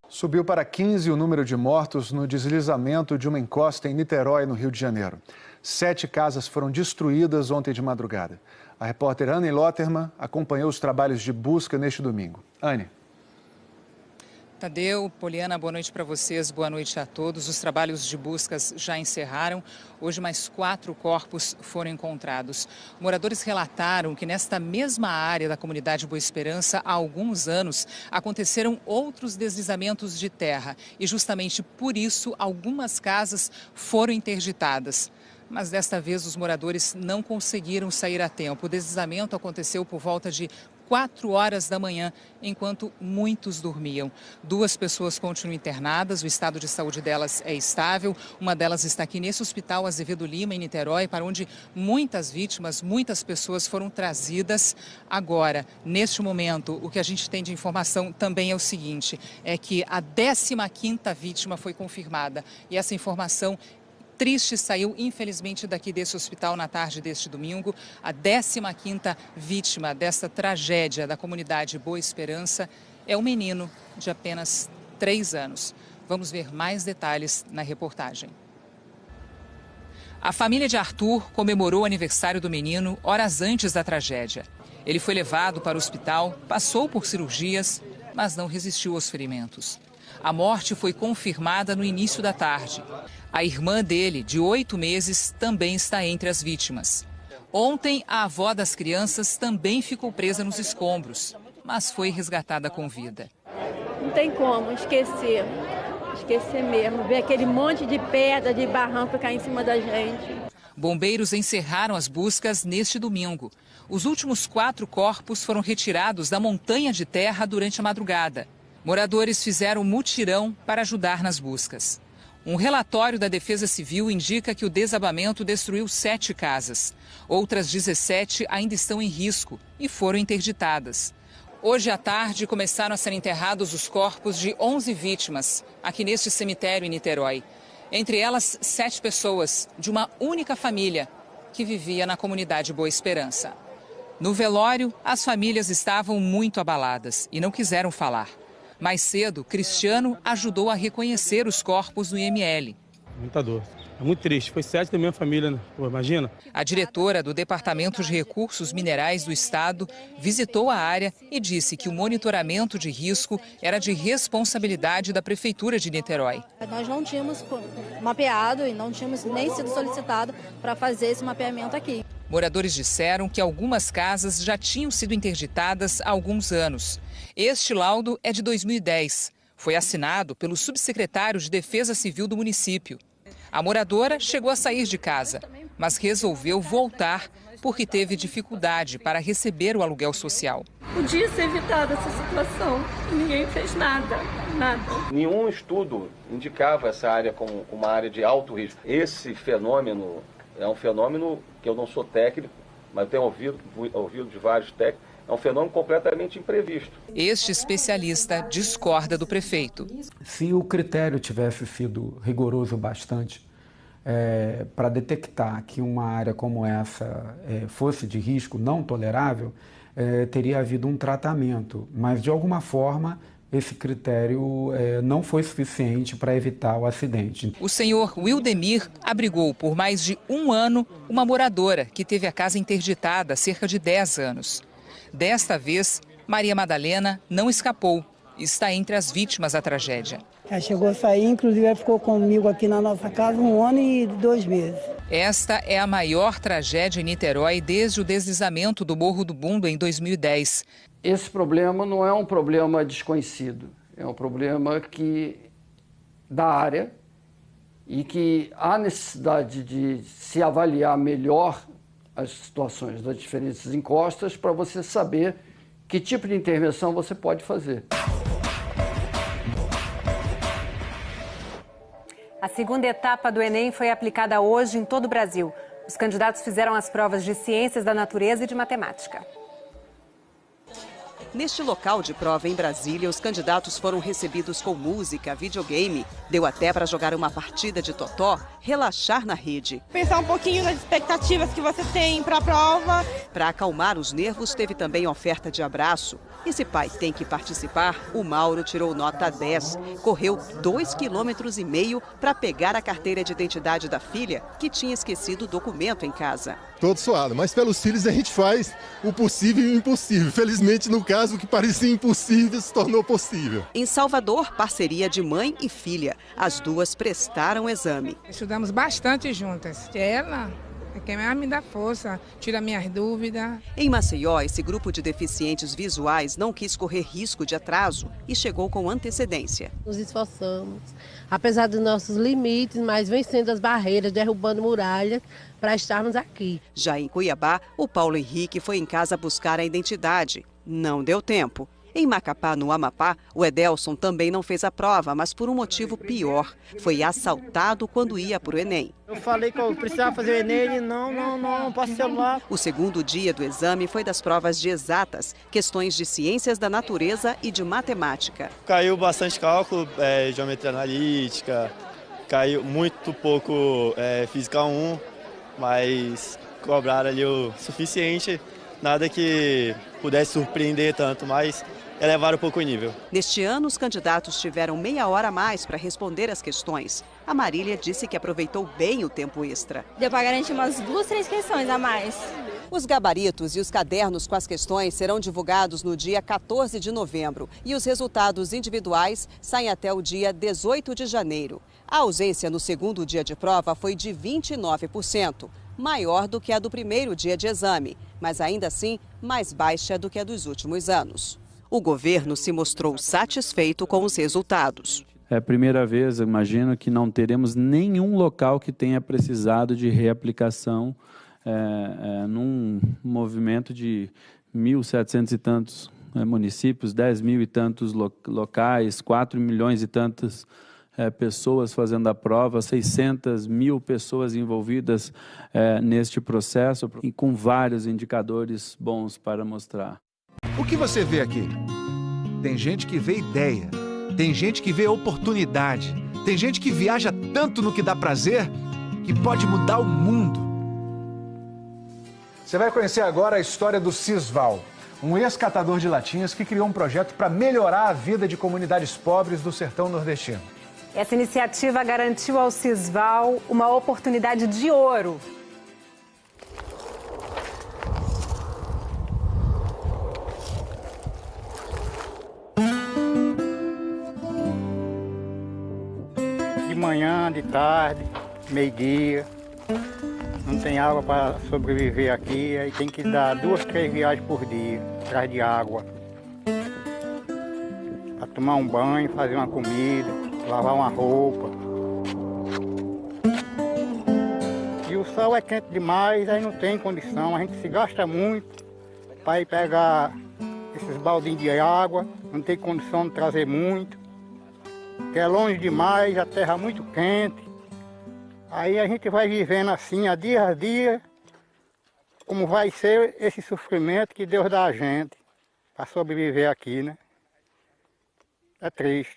Subiu para 15 o número de mortos no deslizamento de uma encosta em Niterói, no Rio de Janeiro. 7 casas foram destruídas ontem de madrugada. A repórter Anne Lotterman acompanhou os trabalhos de busca neste domingo. Anne. Tadeu, Poliana, boa noite para vocês, boa noite a todos. Os trabalhos de buscas já encerraram. Hoje mais 4 corpos foram encontrados. Moradores relataram que nesta mesma área da comunidade Boa Esperança, há alguns anos, aconteceram outros deslizamentos de terra. E justamente por isso, algumas casas foram interditadas. Mas desta vez os moradores não conseguiram sair a tempo. O deslizamento aconteceu por volta de 4 horas da manhã, enquanto muitos dormiam. 2 pessoas continuam internadas, o estado de saúde delas é estável. Uma delas está aqui nesse hospital Azevedo Lima, em Niterói, para onde muitas vítimas, muitas pessoas foram trazidas. Agora, neste momento, o que a gente tem de informação também é o seguinte, é que a 15ª vítima foi confirmada. E essa informação triste saiu, infelizmente, daqui desse hospital na tarde deste domingo. A 15ª vítima dessa tragédia da comunidade Boa Esperança é um menino de apenas 3 anos. Vamos ver mais detalhes na reportagem. A família de Arthur comemorou o aniversário do menino horas antes da tragédia. Ele foi levado para o hospital, passou por cirurgias, mas não resistiu aos ferimentos. A morte foi confirmada no início da tarde. A irmã dele, de 8 meses, também está entre as vítimas. Ontem, a avó das crianças também ficou presa nos escombros, mas foi resgatada com vida. Não tem como esquecer mesmo, ver aquele monte de pedra, de barranco cair em cima da gente. Bombeiros encerraram as buscas neste domingo. Os últimos 4 corpos foram retirados da montanha de terra durante a madrugada. Moradores fizeram mutirão para ajudar nas buscas. Um relatório da Defesa Civil indica que o desabamento destruiu 7 casas. Outras 17 ainda estão em risco e foram interditadas. Hoje à tarde começaram a ser enterrados os corpos de 11 vítimas, aqui neste cemitério em Niterói. Entre elas, 7 pessoas de uma única família que vivia na comunidade Boa Esperança. No velório, as famílias estavam muito abaladas e não quiseram falar. Mais cedo, Cristiano ajudou a reconhecer os corpos no IML. Muita dor. É muito triste. Foi 7 da minha família, né? Pô, imagina. A diretora do Departamento de Recursos Minerais do Estado visitou a área e disse que o monitoramento de risco era de responsabilidade da Prefeitura de Niterói. Nós não tínhamos mapeado e não tínhamos nem sido solicitado para fazer esse mapeamento aqui. Moradores disseram que algumas casas já tinham sido interditadas há alguns anos. Este laudo é de 2010. Foi assinado pelo subsecretário de Defesa Civil do município. A moradora chegou a sair de casa, mas resolveu voltar porque teve dificuldade para receber o aluguel social. Podia ser evitada essa situação, ninguém fez nada. Nenhum estudo indicava essa área como uma área de alto risco. Esse fenômeno é um fenômeno que eu não sou técnico, mas tenho ouvido de vários técnicos. É um fenômeno completamente imprevisto. Este especialista discorda do prefeito. Se o critério tivesse sido rigoroso bastante para detectar que uma área como essa fosse de risco não tolerável, teria havido um tratamento. Mas, de alguma forma, esse critério não foi suficiente para evitar o acidente. O senhor Wildemir abrigou por mais de 1 ano uma moradora que teve a casa interditada há cerca de 10 anos. Desta vez, Maria Madalena não escapou e está entre as vítimas da tragédia. Ela chegou a sair, inclusive ela ficou comigo aqui na nossa casa 1 ano e 2 meses. Esta é a maior tragédia em Niterói desde o deslizamento do Morro do Bumbo em 2010. Esse problema não é um problema desconhecido, é um problema da área e que há necessidade de se avaliar melhor as situações das diferentes encostas para você saber que tipo de intervenção você pode fazer. A segunda etapa do Enem foi aplicada hoje em todo o Brasil. Os candidatos fizeram as provas de ciências da natureza e de matemática. Neste local de prova em Brasília, os candidatos foram recebidos com música, videogame. Deu até para jogar uma partida de totó, relaxar na rede. Pensar um pouquinho nas expectativas que você tem para a prova. Para acalmar os nervos, teve também oferta de abraço. E se pai tem que participar, o Mauro tirou nota 10. Correu 2,5 km para pegar a carteira de identidade da filha, que tinha esquecido o documento em casa. Todo suado, mas pelos filhos a gente faz o possível e o impossível. Felizmente, no caso, o que parecia impossível se tornou possível. Em Salvador, parceria de mãe e filha. As duas prestaram o exame. Estudamos bastante juntas. Ela é quem mais me dá força, tira minhas dúvidas. Em Maceió, esse grupo de deficientes visuais não quis correr risco de atraso e chegou com antecedência. Nos esforçamos, apesar dos nossos limites, mas vencendo as barreiras, derrubando muralhas para estarmos aqui. Já em Cuiabá, o Paulo Henrique foi em casa buscar a identidade. Não deu tempo. Em Macapá, no Amapá, o Edelson também não fez a prova, mas por um motivo pior. Foi assaltado quando ia para o Enem. Eu falei que eu precisava fazer o Enem, ele não posso celular. O segundo dia do exame foi das provas de exatas, questões de ciências da natureza e de matemática. Caiu bastante cálculo, geometria analítica, caiu muito pouco física 1, mas cobraram ali o suficiente, nada que pudesse surpreender tanto, mas elevar um pouco o nível. Neste ano, os candidatos tiveram meia hora a mais para responder as questões. A Marília disse que aproveitou bem o tempo extra. Deu para garantir umas 2, 3 questões a mais. Os gabaritos e os cadernos com as questões serão divulgados no dia 14 de novembro e os resultados individuais saem até o dia 18 de janeiro. A ausência no segundo dia de prova foi de 29%, maior do que a do primeiro dia de exame, mas ainda assim mais baixa do que a dos últimos anos. O governo se mostrou satisfeito com os resultados. É a primeira vez, eu imagino, que não teremos nenhum local que tenha precisado de reaplicação num movimento de 1.700 e tantos municípios, 10 mil e tantos locais, 4 milhões e tantas pessoas fazendo a prova, 600 mil pessoas envolvidas neste processo e com vários indicadores bons para mostrar. O que você vê aqui? Tem gente que vê ideia, tem gente que vê oportunidade, tem gente que viaja tanto no que dá prazer que pode mudar o mundo. Você vai conhecer agora a história do Cisval, um ex-catador de latinhas que criou um projeto para melhorar a vida de comunidades pobres do sertão nordestino. Essa iniciativa garantiu ao Cisval uma oportunidade de ouro. De manhã, de tarde, meio-dia. Não tem água para sobreviver aqui, aí tem que dar 2, 3 viagens por dia, atrás de água. Para tomar um banho, fazer uma comida, lavar uma roupa. E o sol é quente demais, aí não tem condição, a gente se gasta muito para ir pegar esses baldinhos de água, não tem condição de trazer muito, porque é longe demais, a terra é muito quente. Aí a gente vai vivendo assim, a dia, como vai ser esse sofrimento que Deus dá a gente para sobreviver aqui, né? É triste.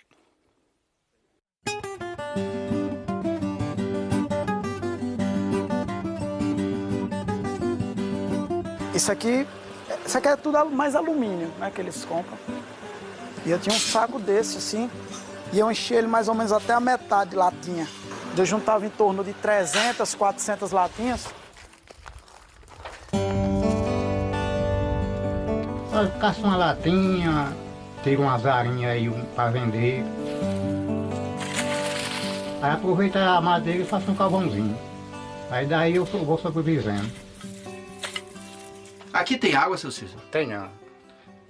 Isso aqui é tudo mais alumínio, né, que eles compram. E eu tinha um saco desse, assim, e eu enchi ele mais ou menos até a metade de latinha. Eu juntava em torno de 300, 400 latinhas. Eu caço uma latinha, tiro umas arinhas aí para vender. Aí aproveito a madeira e faço um carvãozinho. Aí daí eu vou sobrevivendo. Aqui tem água, seu Cícero? Tem não.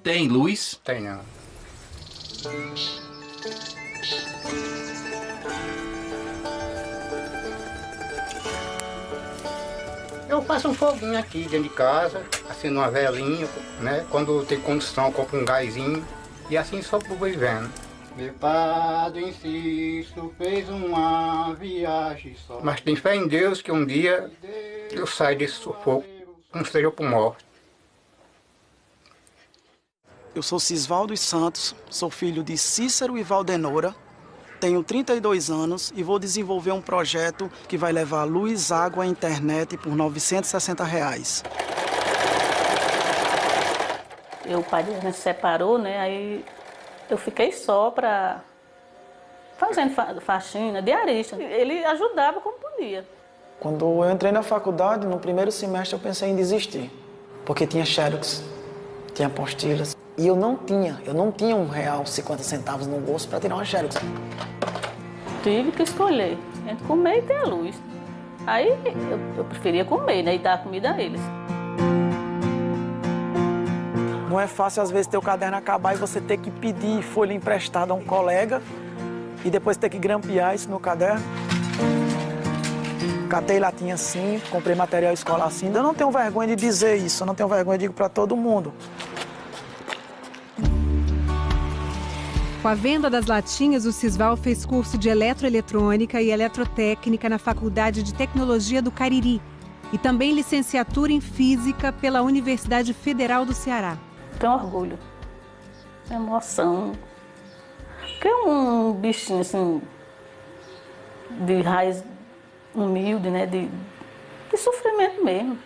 Tem luz? Tem não. Eu faço um foguinho aqui dentro de casa, acendo uma velinha, né? Quando tem condição, eu compro um gásinho e assim sobrevivendo. Meu padre Cícero fez uma viagem só. Mas tem fé em Deus que um dia eu saio desse sufoco, não seja por morte. Eu sou Cisval dos Santos, sou filho de Cícero e Valdenora, tenho 32 anos e vou desenvolver um projeto que vai levar luz, água e internet por R$ 960. O pai a gente se separou, né? Aí eu fiquei só fazendo faxina, diarista. Ele ajudava como podia. Quando eu entrei na faculdade, no primeiro semestre eu pensei em desistir, porque tinha xerox, tinha apostilas. E eu não tinha R$1,50 no bolso para tirar uma xerox. Tive que escolher entre comer e ter a luz. Aí eu preferia comer, né? E dar comida a eles. Não é fácil, às vezes, ter o caderno acabar e você ter que pedir folha emprestada a um colega e depois ter que grampear isso no caderno. Catei latinha assim, comprei material escolar assim. Eu não tenho vergonha de dizer isso, eu não tenho vergonha, eu digo para todo mundo. Com a venda das latinhas, o Cisval fez curso de eletroeletrônica e eletrotécnica na Faculdade de Tecnologia do Cariri e também licenciatura em Física pela Universidade Federal do Ceará. Tenho orgulho, emoção, porque é um bichinho assim, de raiz humilde, né, de sofrimento mesmo,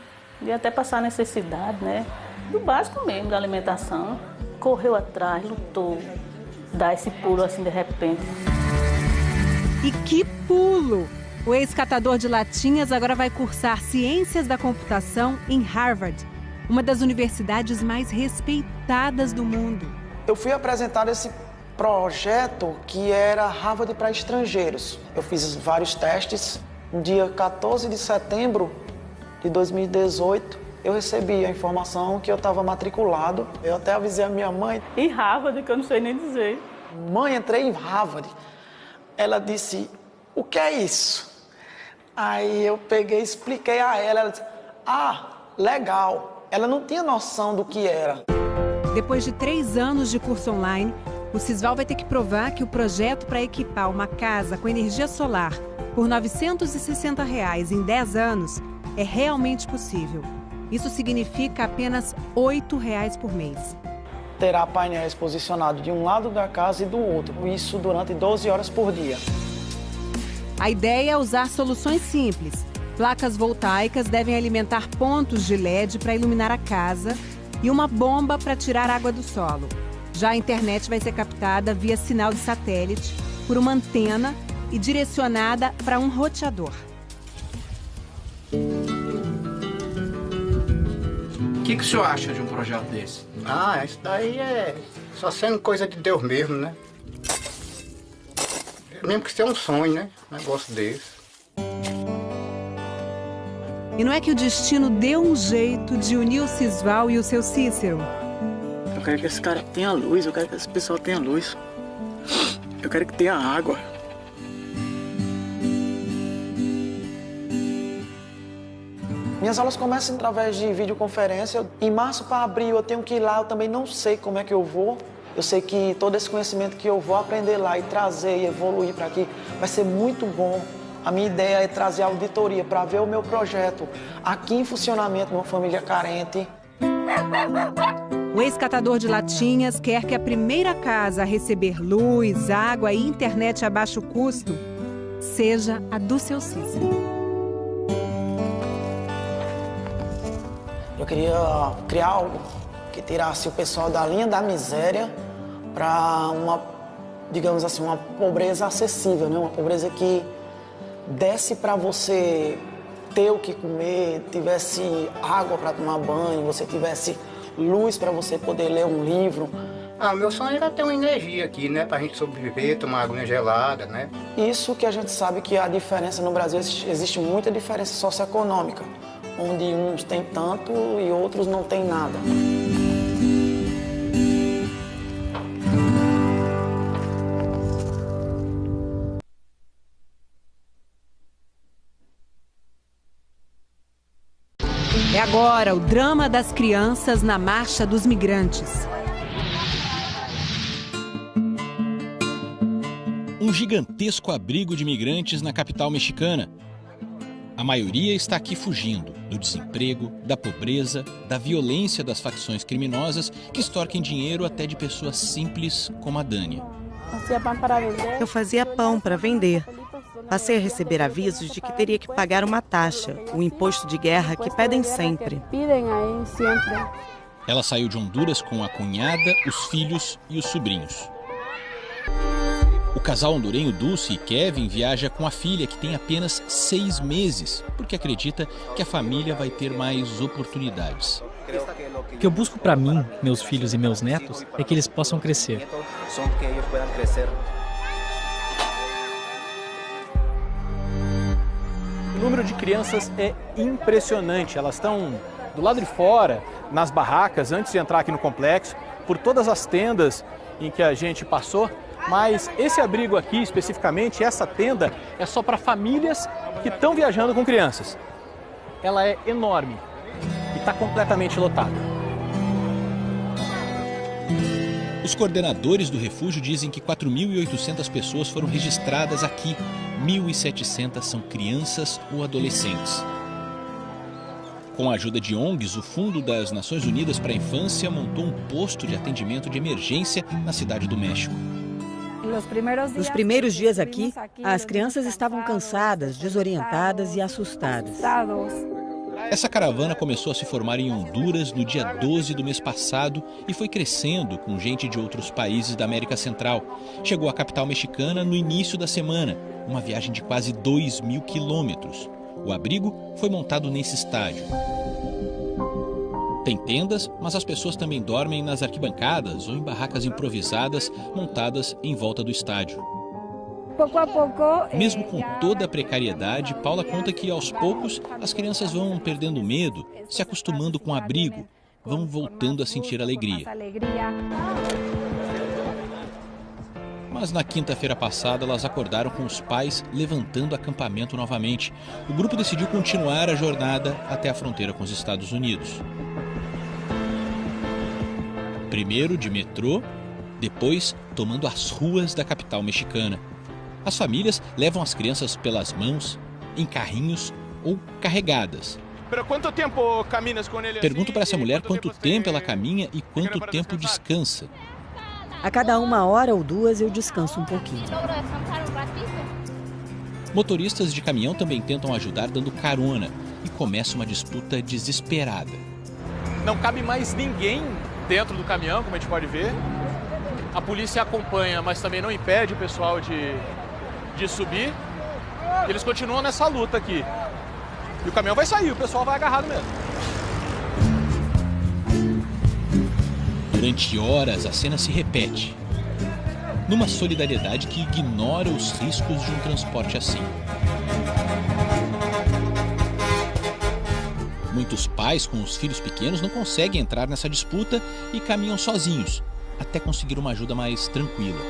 de até passar necessidade, né, do básico mesmo, da alimentação. Correu atrás, lutou, dá esse pulo assim de repente. E que pulo! O ex-catador de latinhas agora vai cursar Ciências da Computação em Harvard, uma das universidades mais respeitadas do mundo. Eu fui apresentado esse projeto que era Harvard para estrangeiros. Eu fiz vários testes. No dia 14 de setembro de 2018, eu recebi a informação que eu estava matriculado. Eu até avisei a minha mãe. Em Harvard, que eu não sei nem dizer. Mãe, entrei em Harvard. Ela disse, o que é isso? Aí eu peguei e expliquei a ela. Ela disse, legal. Ela não tinha noção do que era. Depois de 3 anos de curso online, o Cisval vai ter que provar que o projeto para equipar uma casa com energia solar por R$ 960 em 10 anos é realmente possível. Isso significa apenas R$ 8 por mês. Terá painéis posicionados de um lado da casa e do outro, isso durante 12 horas por dia. A ideia é usar soluções simples. Placas voltaicas devem alimentar pontos de LED para iluminar a casa e uma bomba para tirar água do solo. Já a internet vai ser captada via sinal de satélite por uma antena e direcionada para um roteador. O que o senhor acha de um projeto desse? Isso daí é só sendo coisa de Deus mesmo, né? Mesmo que seja um sonho, né? Um negócio desse. E não é que o destino deu um jeito de unir o Cisval e o seu Cícero? Eu quero que esse cara tenha luz, eu quero que esse pessoal tenha luz. Eu quero que tenha água. Minhas aulas começam através de videoconferência. Em março para abril eu tenho que ir lá, eu também não sei como é que eu vou. Eu sei que todo esse conhecimento que eu vou aprender lá e trazer e evoluir para aqui vai ser muito bom. A minha ideia é trazer a auditoria para ver o meu projeto aqui em funcionamento numa família carente. O ex-catador de latinhas quer que a primeira casa a receber luz, água e internet a baixo custo seja a do seu Cícero. Eu queria criar algo que tirasse o pessoal da linha da miséria para uma, digamos assim, uma pobreza acessível, né? Uma pobreza que desse para você ter o que comer, tivesse água para tomar banho, você tivesse luz para você poder ler um livro. Meu sonho era ter uma energia aqui, né? Pra gente sobreviver, tomar água gelada, né? Isso que a gente sabe que a diferença no Brasil, existe muita diferença socioeconômica, onde uns têm tanto e outros não têm nada. É agora o drama das crianças na Marcha dos Migrantes. Um gigantesco abrigo de migrantes na capital mexicana. A maioria está aqui fugindo do desemprego, da pobreza, da violência das facções criminosas que extorquem dinheiro até de pessoas simples como a Dânia. Eu fazia pão para vender. Passei a receber avisos de que teria que pagar uma taxa, o imposto de guerra que pedem sempre. Ela saiu de Honduras com a cunhada, os filhos e os sobrinhos. O casal hondurenho Dulce e Kevin viaja com a filha, que tem apenas 6 meses, porque acredita que a família vai ter mais oportunidades. O que eu busco para mim, meus filhos e meus netos, é que eles possam crescer. O número de crianças é impressionante. Elas estão do lado de fora, nas barracas, antes de entrar aqui no complexo, por todas as tendas em que a gente passou. Mas esse abrigo aqui, especificamente, essa tenda, é só para famílias que estão viajando com crianças. Ela é enorme e está completamente lotada. Os coordenadores do refúgio dizem que 4.800 pessoas foram registradas aqui. 1.700 são crianças ou adolescentes. Com a ajuda de ONGs, o Fundo das Nações Unidas para a Infância montou um posto de atendimento de emergência na cidade do México. Nos primeiros dias aqui, as crianças estavam cansadas, desorientadas e assustadas. Essa caravana começou a se formar em Honduras no dia 12 do mês passado e foi crescendo com gente de outros países da América Central. Chegou à capital mexicana no início da semana, uma viagem de quase 2.000 quilômetros. O abrigo foi montado nesse estádio. Tem tendas, mas as pessoas também dormem nas arquibancadas ou em barracas improvisadas montadas em volta do estádio. Mesmo com toda a precariedade, Paula conta que aos poucos as crianças vão perdendo medo, se acostumando com o abrigo, vão voltando a sentir alegria. Mas na quinta-feira passada elas acordaram com os pais levantando acampamento novamente. O grupo decidiu continuar a jornada até a fronteira com os Estados Unidos. Primeiro de metrô, depois tomando as ruas da capital mexicana. As famílias levam as crianças pelas mãos, em carrinhos ou carregadas. Pergunto para essa mulher quanto tempo ela caminha e quanto tempo descansa. A cada 1 hora ou 2 eu descanso um pouquinho. Motoristas de caminhão também tentam ajudar dando carona e começa uma disputa desesperada. Não cabe mais ninguém dentro do caminhão, como a gente pode ver. A polícia acompanha, mas também não impede o pessoal de subir. Eles continuam nessa luta aqui. E o caminhão vai sair, o pessoal vai agarrado mesmo. Durante horas, a cena se repete, numa solidariedade que ignora os riscos de um transporte assim. Muitos pais com os filhos pequenos não conseguem entrar nessa disputa e caminham sozinhos, até conseguir uma ajuda mais tranquila.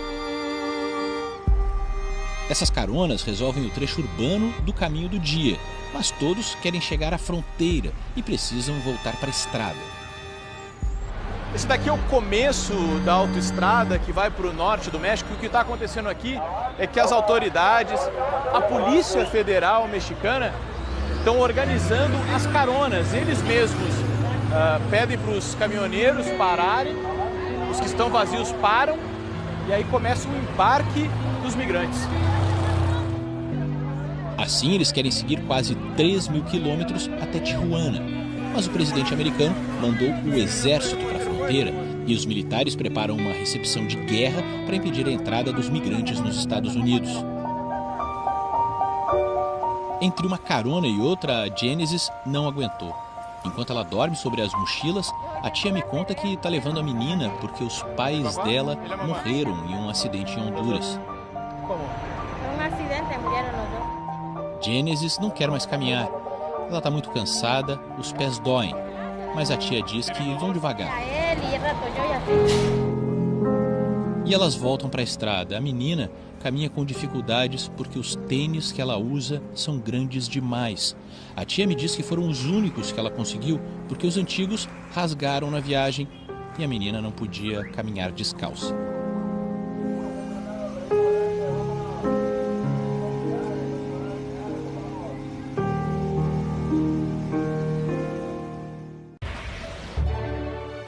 Essas caronas resolvem o trecho urbano do caminho do dia, mas todos querem chegar à fronteira e precisam voltar para a estrada. Esse daqui é o começo da autoestrada que vai para o norte do México. O que está acontecendo aqui é que as autoridades, a Polícia Federal Mexicana, estão organizando as caronas. Eles mesmos pedem para os caminhoneiros pararem, os que estão vazios param e aí começa o embarque dos migrantes. Assim, eles querem seguir quase 3.000 quilômetros até Tijuana. Mas o presidente americano mandou o exército para a fronteira e os militares preparam uma recepção de guerra para impedir a entrada dos migrantes nos Estados Unidos. Entre uma carona e outra, a Genesis não aguentou. Enquanto ela dorme sobre as mochilas, a tia me conta que está levando a menina porque os pais dela morreram em um acidente em Honduras. Genesis não quer mais caminhar. Ela está muito cansada, os pés doem, mas a tia diz que vão devagar. E elas voltam para a estrada. A menina caminha com dificuldades porque os tênis que ela usa são grandes demais. A tia me diz que foram os únicos que ela conseguiu porque os antigos rasgaram na viagem e a menina não podia caminhar descalça.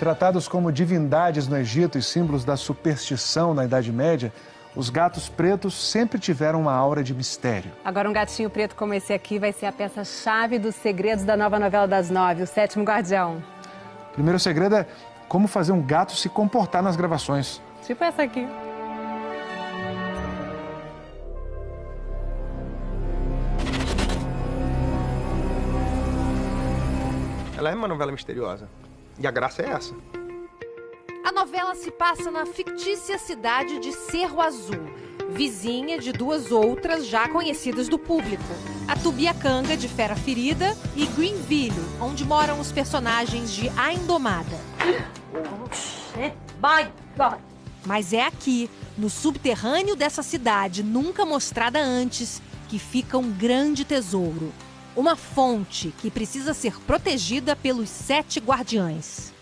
Tratados como divindades no Egito e símbolos da superstição na Idade Média, os gatos pretos sempre tiveram uma aura de mistério. Agora um gatinho preto como esse aqui vai ser a peça-chave dos segredos da nova novela das 9, O Sétimo Guardião. O primeiro segredo é como fazer um gato se comportar nas gravações. Tipo essa aqui. Ela é uma novela misteriosa. E a graça é essa. A novela se passa na fictícia cidade de Cerro Azul, vizinha de duas outras já conhecidas do público. A Tubiacanga, de Fera Ferida, e Greenville, onde moram os personagens de A Indomada. Mas é aqui, no subterrâneo dessa cidade, nunca mostrada antes, que fica um grande tesouro. Uma fonte que precisa ser protegida pelos 7 guardiães.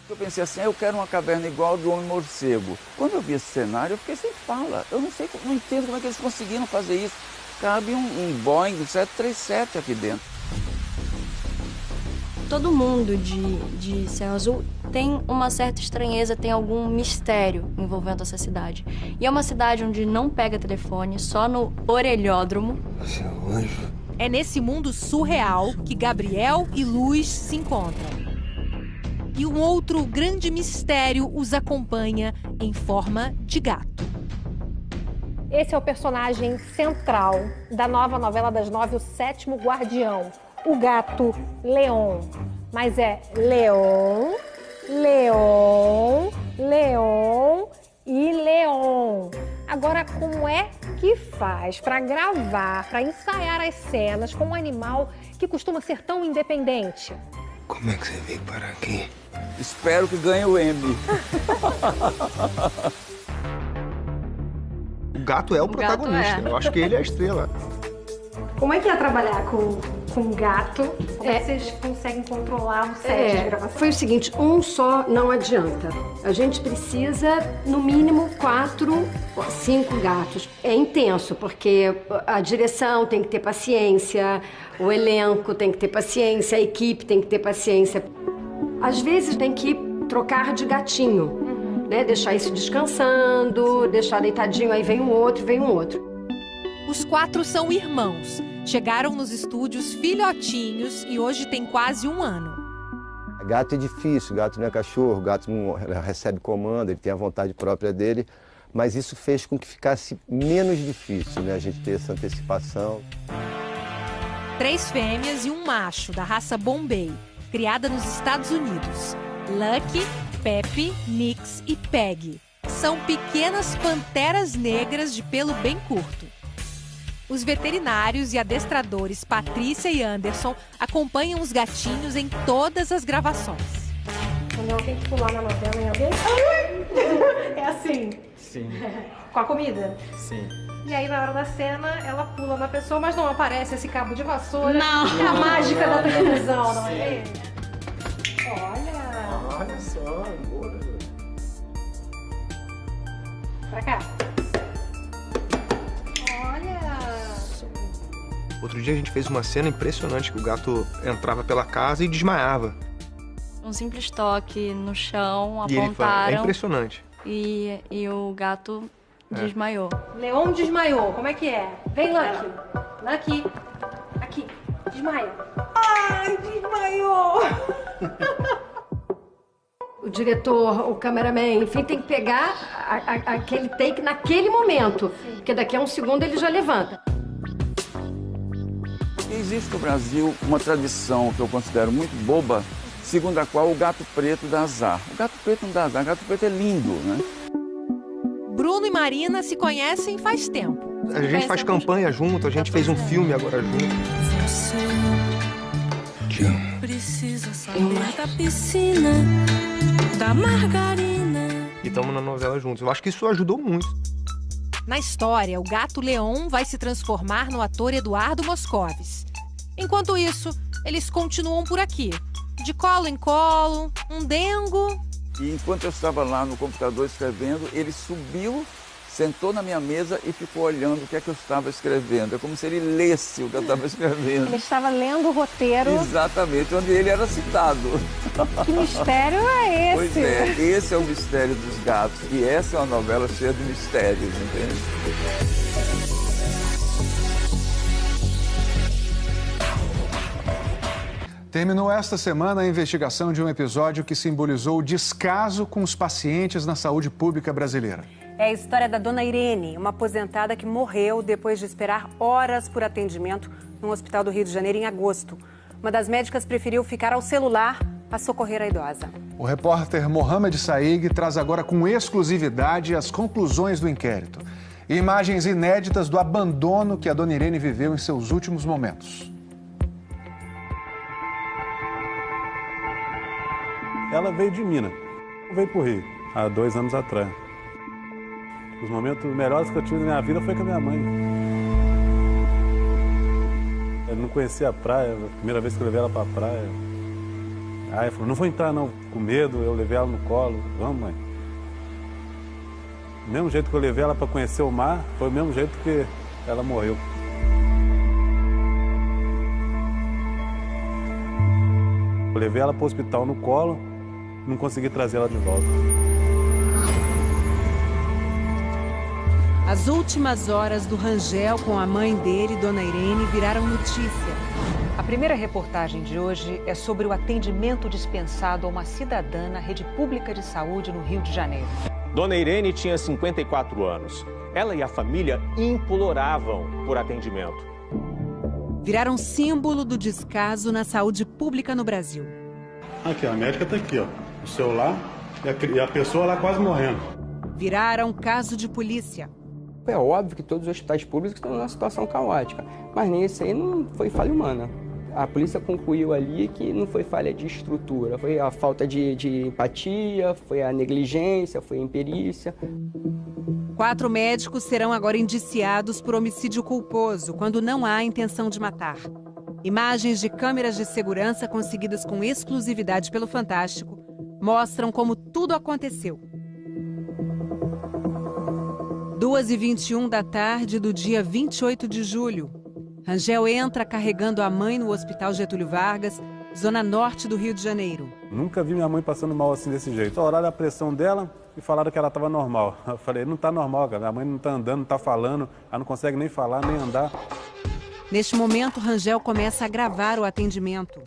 Eu pensei assim, eu quero uma caverna igual do Homem-Morcego. Quando eu vi esse cenário, eu fiquei sem fala. Eu não sei, não entendo como é que eles conseguiram fazer isso. Cabe um Boeing 737 aqui dentro. Todo mundo de Cerro Azul tem uma certa estranheza, tem algum mistério envolvendo essa cidade. E é uma cidade onde não pega telefone, só no orelhódromo. Seu anjo. É nesse mundo surreal que Gabriel e Luz se encontram. E um outro grande mistério os acompanha em forma de gato. Esse é o personagem central da nova novela das 9, O Sétimo Guardião, o gato Leon. Mas é Leon, Leon, Leon e Leon. Agora, como é que faz para gravar, para ensaiar as cenas com um animal que costuma ser tão independente? Como é que você veio parar aqui? Espero que ganhe o Emmy. O gato é o protagonista. Eu acho que ele é a estrela. Como é que é trabalhar com gato? Como é que vocês conseguem controlar o set de gravação? Foi o seguinte, um só não adianta. A gente precisa, no mínimo, 4, 5 gatos. É intenso, porque a direção tem que ter paciência, o elenco tem que ter paciência, a equipe tem que ter paciência. Às vezes tem que trocar de gatinho, né? Deixar isso descansando, deixar deitadinho, aí vem um outro, vem um outro. Os 4 são irmãos. Chegaram nos estúdios filhotinhos e hoje tem quase 1 ano. Gato é difícil, gato não é cachorro, gato não recebe comando, ele tem a vontade própria dele, mas isso fez com que ficasse menos difícil, né? A gente ter essa antecipação. 3 fêmeas e um macho da raça Bombay, criada nos Estados Unidos. Lucky, Pepe, Nix e Peg. São pequenas panteras negras de pelo bem curto. Os veterinários e adestradores Patrícia e Anderson acompanham os gatinhos em todas as gravações. Quando alguém tem que pular na novela em alguém... É assim? Sim. Com a comida? Sim. E aí, na hora da cena, ela pula na pessoa, mas não aparece esse cabo de vassoura. Não. É a mágica da televisão, não Sim. é? Olha! Olha só, agora. Pra cá. Outro dia a gente fez uma cena impressionante que o gato entrava pela casa e desmaiava. Um simples toque no chão, E ele apontaram. é impressionante. E o gato desmaiou. Leon desmaiou. Como é que é? Vem, Lucky. Lucky. Aqui. Desmaia. Ai, desmaiou. O diretor, o cameraman, enfim, tem que pegar aquele take naquele momento. Porque daqui a um segundo ele já levanta. Existe no Brasil uma tradição que eu considero muito boba, segundo a qual o gato preto dá azar. O gato preto não dá azar, o gato preto é lindo, né? Bruno e Marina se conhecem faz tempo. A gente faz campanha junto, a gente fez um filme agora junto. Te amo. Precisa saber da piscina, da margarina. E estamos na novela juntos. Eu acho que isso ajudou muito. Na história, o gato Leon vai se transformar no ator Eduardo Moscovis. Enquanto isso, eles continuam por aqui, de colo em colo, um dengo. E enquanto eu estava lá no computador escrevendo, ele subiu sentou na minha mesa e ficou olhando o que é que eu estava escrevendo. É como se ele lesse o que eu estava escrevendo. Ele estava lendo o roteiro. Exatamente, onde ele era citado. Que mistério é esse? Pois é, esse é o mistério dos gatos. E essa é uma novela cheia de mistérios, entende? Terminou esta semana a investigação de um episódio que simbolizou o descaso com os pacientes na saúde pública brasileira. É a história da dona Irene, uma aposentada que morreu depois de esperar horas por atendimento no hospital do Rio de Janeiro em agosto. Uma das médicas preferiu ficar ao celular para socorrer a idosa. O repórter Mohamed Saig traz agora com exclusividade as conclusões do inquérito. E imagens inéditas do abandono que a dona Irene viveu em seus últimos momentos. Ela veio de Minas, veio para o Rio, há 2 anos atrás. Os momentos melhores que eu tive na minha vida foi com a minha mãe. Eu não conhecia a praia, a primeira vez que eu levei ela para a praia. Aí ela falou, não vou entrar não, com medo, eu levei ela no colo. Vamos, mãe. Do mesmo jeito que eu levei ela para conhecer o mar, foi o mesmo jeito que ela morreu. Eu levei ela para o hospital no colo, não consegui trazer ela de volta. As últimas horas do Rangel com a mãe dele, dona Irene, viraram notícia. A primeira reportagem de hoje é sobre o atendimento dispensado a uma cidadã na rede pública de saúde no Rio de Janeiro. Dona Irene tinha 54 anos. Ela e a família imploravam por atendimento. Viraram símbolo do descaso na saúde pública no Brasil. Aqui, a médica está aqui, ó, o celular e a pessoa lá quase morrendo. Viraram caso de polícia. É óbvio que todos os hospitais públicos estão numa situação caótica, mas nesse aí não foi falha humana. A polícia concluiu ali que não foi falha de estrutura, foi a falta de empatia, foi a negligência, foi a imperícia. 4 médicos serão agora indiciados por homicídio culposo, quando não há intenção de matar. Imagens de câmeras de segurança conseguidas com exclusividade pelo Fantástico mostram como tudo aconteceu. 2h21 da tarde do dia 28 de julho. Rangel entra carregando a mãe no Hospital Getúlio Vargas, zona norte do Rio de Janeiro. Nunca vi minha mãe passando mal assim desse jeito. Olharam a pressão dela e falaram que ela estava normal. Eu falei, não está normal, cara. Minha mãe não está andando, não está falando, ela não consegue nem falar, nem andar. Neste momento, Rangel começa a gravar o atendimento.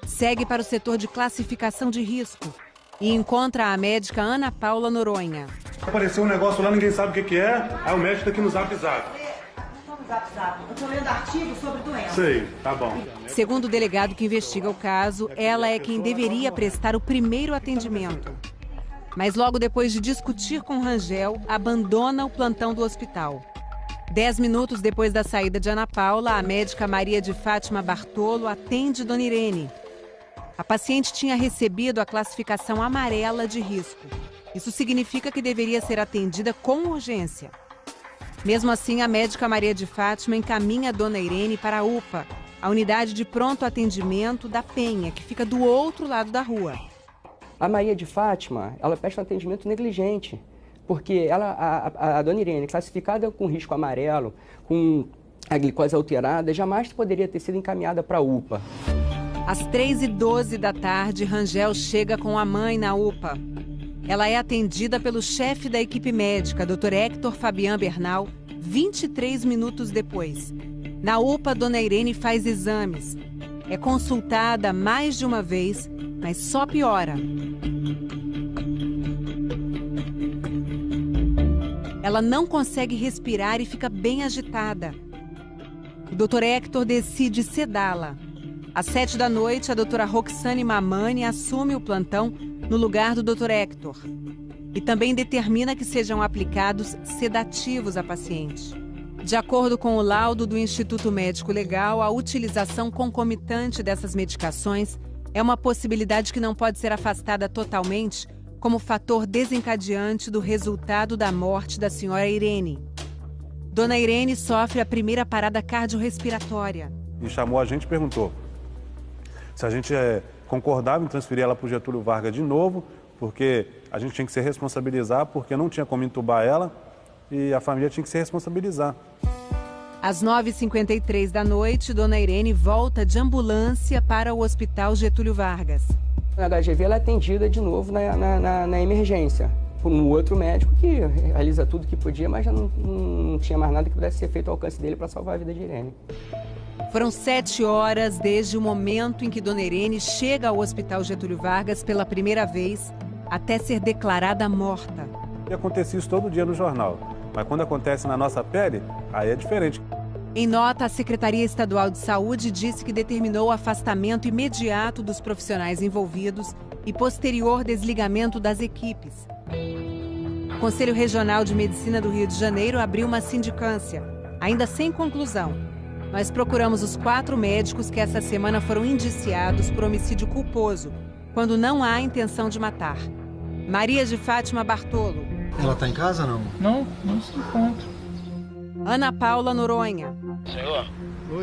Segue para o setor de classificação de risco e encontra a médica Ana Paula Noronha. Apareceu um negócio lá, ninguém sabe o que é, aí o médico está aqui no Zap. Eu estou lendo artigo sobre doença. Sei, tá bom. Segundo o delegado que investiga o caso, ela é quem deveria prestar o primeiro atendimento. Mas logo depois de discutir com Rangel, abandona o plantão do hospital. 10 minutos depois da saída de Ana Paula, a médica Maria de Fátima Bartolo atende Dona Irene. A paciente tinha recebido a classificação amarela de risco. Isso significa que deveria ser atendida com urgência. Mesmo assim, a médica Maria de Fátima encaminha a Dona Irene para a UPA, a unidade de pronto atendimento da Penha, que fica do outro lado da rua. A Maria de Fátima, ela presta um atendimento negligente, porque a Dona Irene, classificada com risco amarelo, com a glicose alterada, jamais poderia ter sido encaminhada para a UPA. Às 3h12 da tarde, Rangel chega com a mãe na UPA. Ela é atendida pelo chefe da equipe médica, Dr. Hector Fabian Bernal, 23 minutos depois. Na UPA, Dona Irene faz exames. É consultada mais de uma vez, mas só piora. Ela não consegue respirar e fica bem agitada. O Dr. Hector decide sedá-la. Às 7 da noite, a doutora Roxane Mamani assume o plantão no lugar do Dr. Hector e também determina que sejam aplicados sedativos à paciente. De acordo com o laudo do Instituto Médico Legal, a utilização concomitante dessas medicações é uma possibilidade que não pode ser afastada totalmente como fator desencadeante do resultado da morte da senhora Irene. Dona Irene sofre a primeira parada cardiorrespiratória. E chamou a gente e perguntou se a gente concordava em transferir ela para o Getúlio Vargas de novo, porque a gente tinha que se responsabilizar, porque não tinha como entubar ela e a família tinha que se responsabilizar. Às 9h53 da noite, Dona Irene volta de ambulância para o Hospital Getúlio Vargas. A HGV ela é atendida de novo na emergência, por um outro médico que realiza tudo que podia, mas já não tinha mais nada que pudesse ser feito ao alcance dele para salvar a vida de Irene. Foram 7 horas desde o momento em que Dona Irene chega ao Hospital Getúlio Vargas pela primeira vez, até ser declarada morta. E acontecia isso todo dia no jornal, mas quando acontece na nossa pele, aí é diferente. Em nota, a Secretaria Estadual de Saúde disse que determinou o afastamento imediato dos profissionais envolvidos e posterior desligamento das equipes. O Conselho Regional de Medicina do Rio de Janeiro abriu uma sindicância, ainda sem conclusão. Nós procuramos os 4 médicos que essa semana foram indiciados por homicídio culposo, quando não há intenção de matar. Maria de Fátima Bartolo. Ela está em casa, não? Não se encontra. Ana Paula Noronha. Senhor,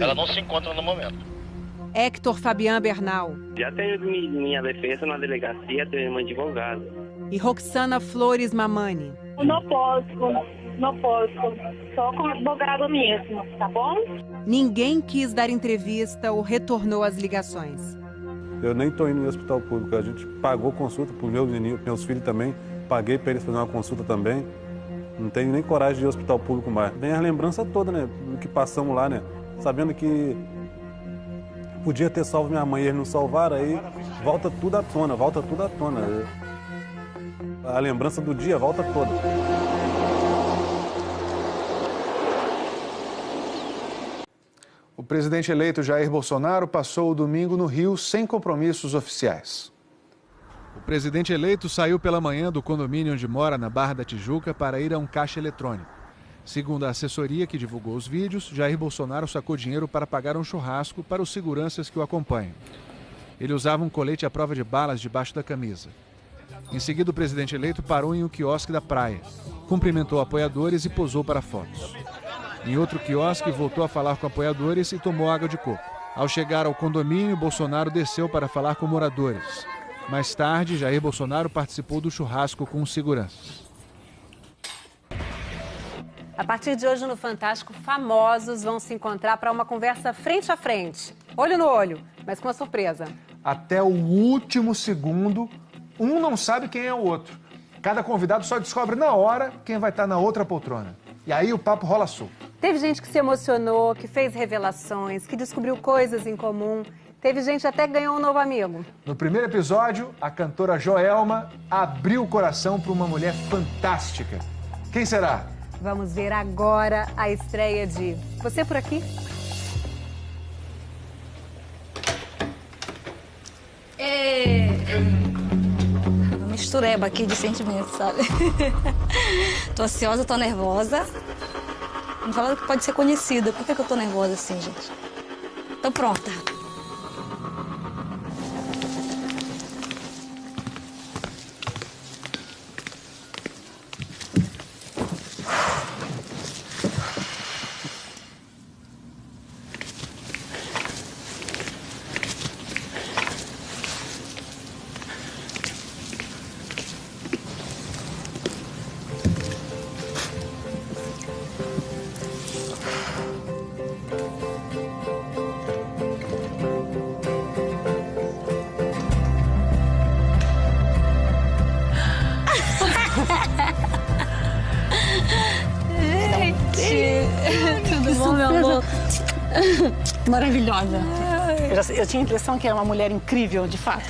ela não se encontra no momento. Héctor Fabian Bernal. Já tenho minha defesa na delegacia, tenho uma advogada. E Roxana Flores Mamani. Não posso. Só com advogado mesmo, tá bom? Ninguém quis dar entrevista ou retornou às ligações. Eu nem estou indo no hospital público, a gente pagou consulta para meus filhos também, paguei para eles fazer uma consulta também. Não tenho nem coragem de ir ao hospital público mais. Vem a lembrança toda, né, do que passamos lá, né, sabendo que podia ter salvo minha mãe e eles não salvaram, aí volta tudo à tona. A lembrança do dia volta toda. O presidente eleito Jair Bolsonaro passou o domingo no Rio sem compromissos oficiais. O presidente eleito saiu pela manhã do condomínio onde mora, na Barra da Tijuca, para ir a um caixa eletrônico. Segundo a assessoria que divulgou os vídeos, Jair Bolsonaro sacou dinheiro para pagar um churrasco para os seguranças que o acompanham. Ele usava um colete à prova de balas debaixo da camisa. Em seguida, o presidente eleito parou em um quiosque da praia, cumprimentou apoiadores e posou para fotos. Em outro quiosque, voltou a falar com apoiadores e tomou água de coco. Ao chegar ao condomínio, Bolsonaro desceu para falar com moradores. Mais tarde, Jair Bolsonaro participou do churrasco com os seguranças. A partir de hoje no Fantástico, famosos vão se encontrar para uma conversa frente a frente, olho no olho, mas com uma surpresa. Até o último segundo, um não sabe quem é o outro. Cada convidado só descobre na hora quem vai estar na outra poltrona. E aí o papo rola solto. Teve gente que se emocionou, que fez revelações, que descobriu coisas em comum. Teve gente até que ganhou um novo amigo. No primeiro episódio, a cantora Joelma abriu o coração para uma mulher fantástica. Quem será? Vamos ver agora a estreia de Você Por Aqui? Uma mistureba aqui de sentimentos, sabe? Tô ansiosa, tô nervosa. Me falaram que pode ser conhecida. Por que eu tô nervosa assim, gente? Tô pronta. Tudo bom, meu amor? Maravilhosa. Eu tinha a impressão que era uma mulher incrível, de fato.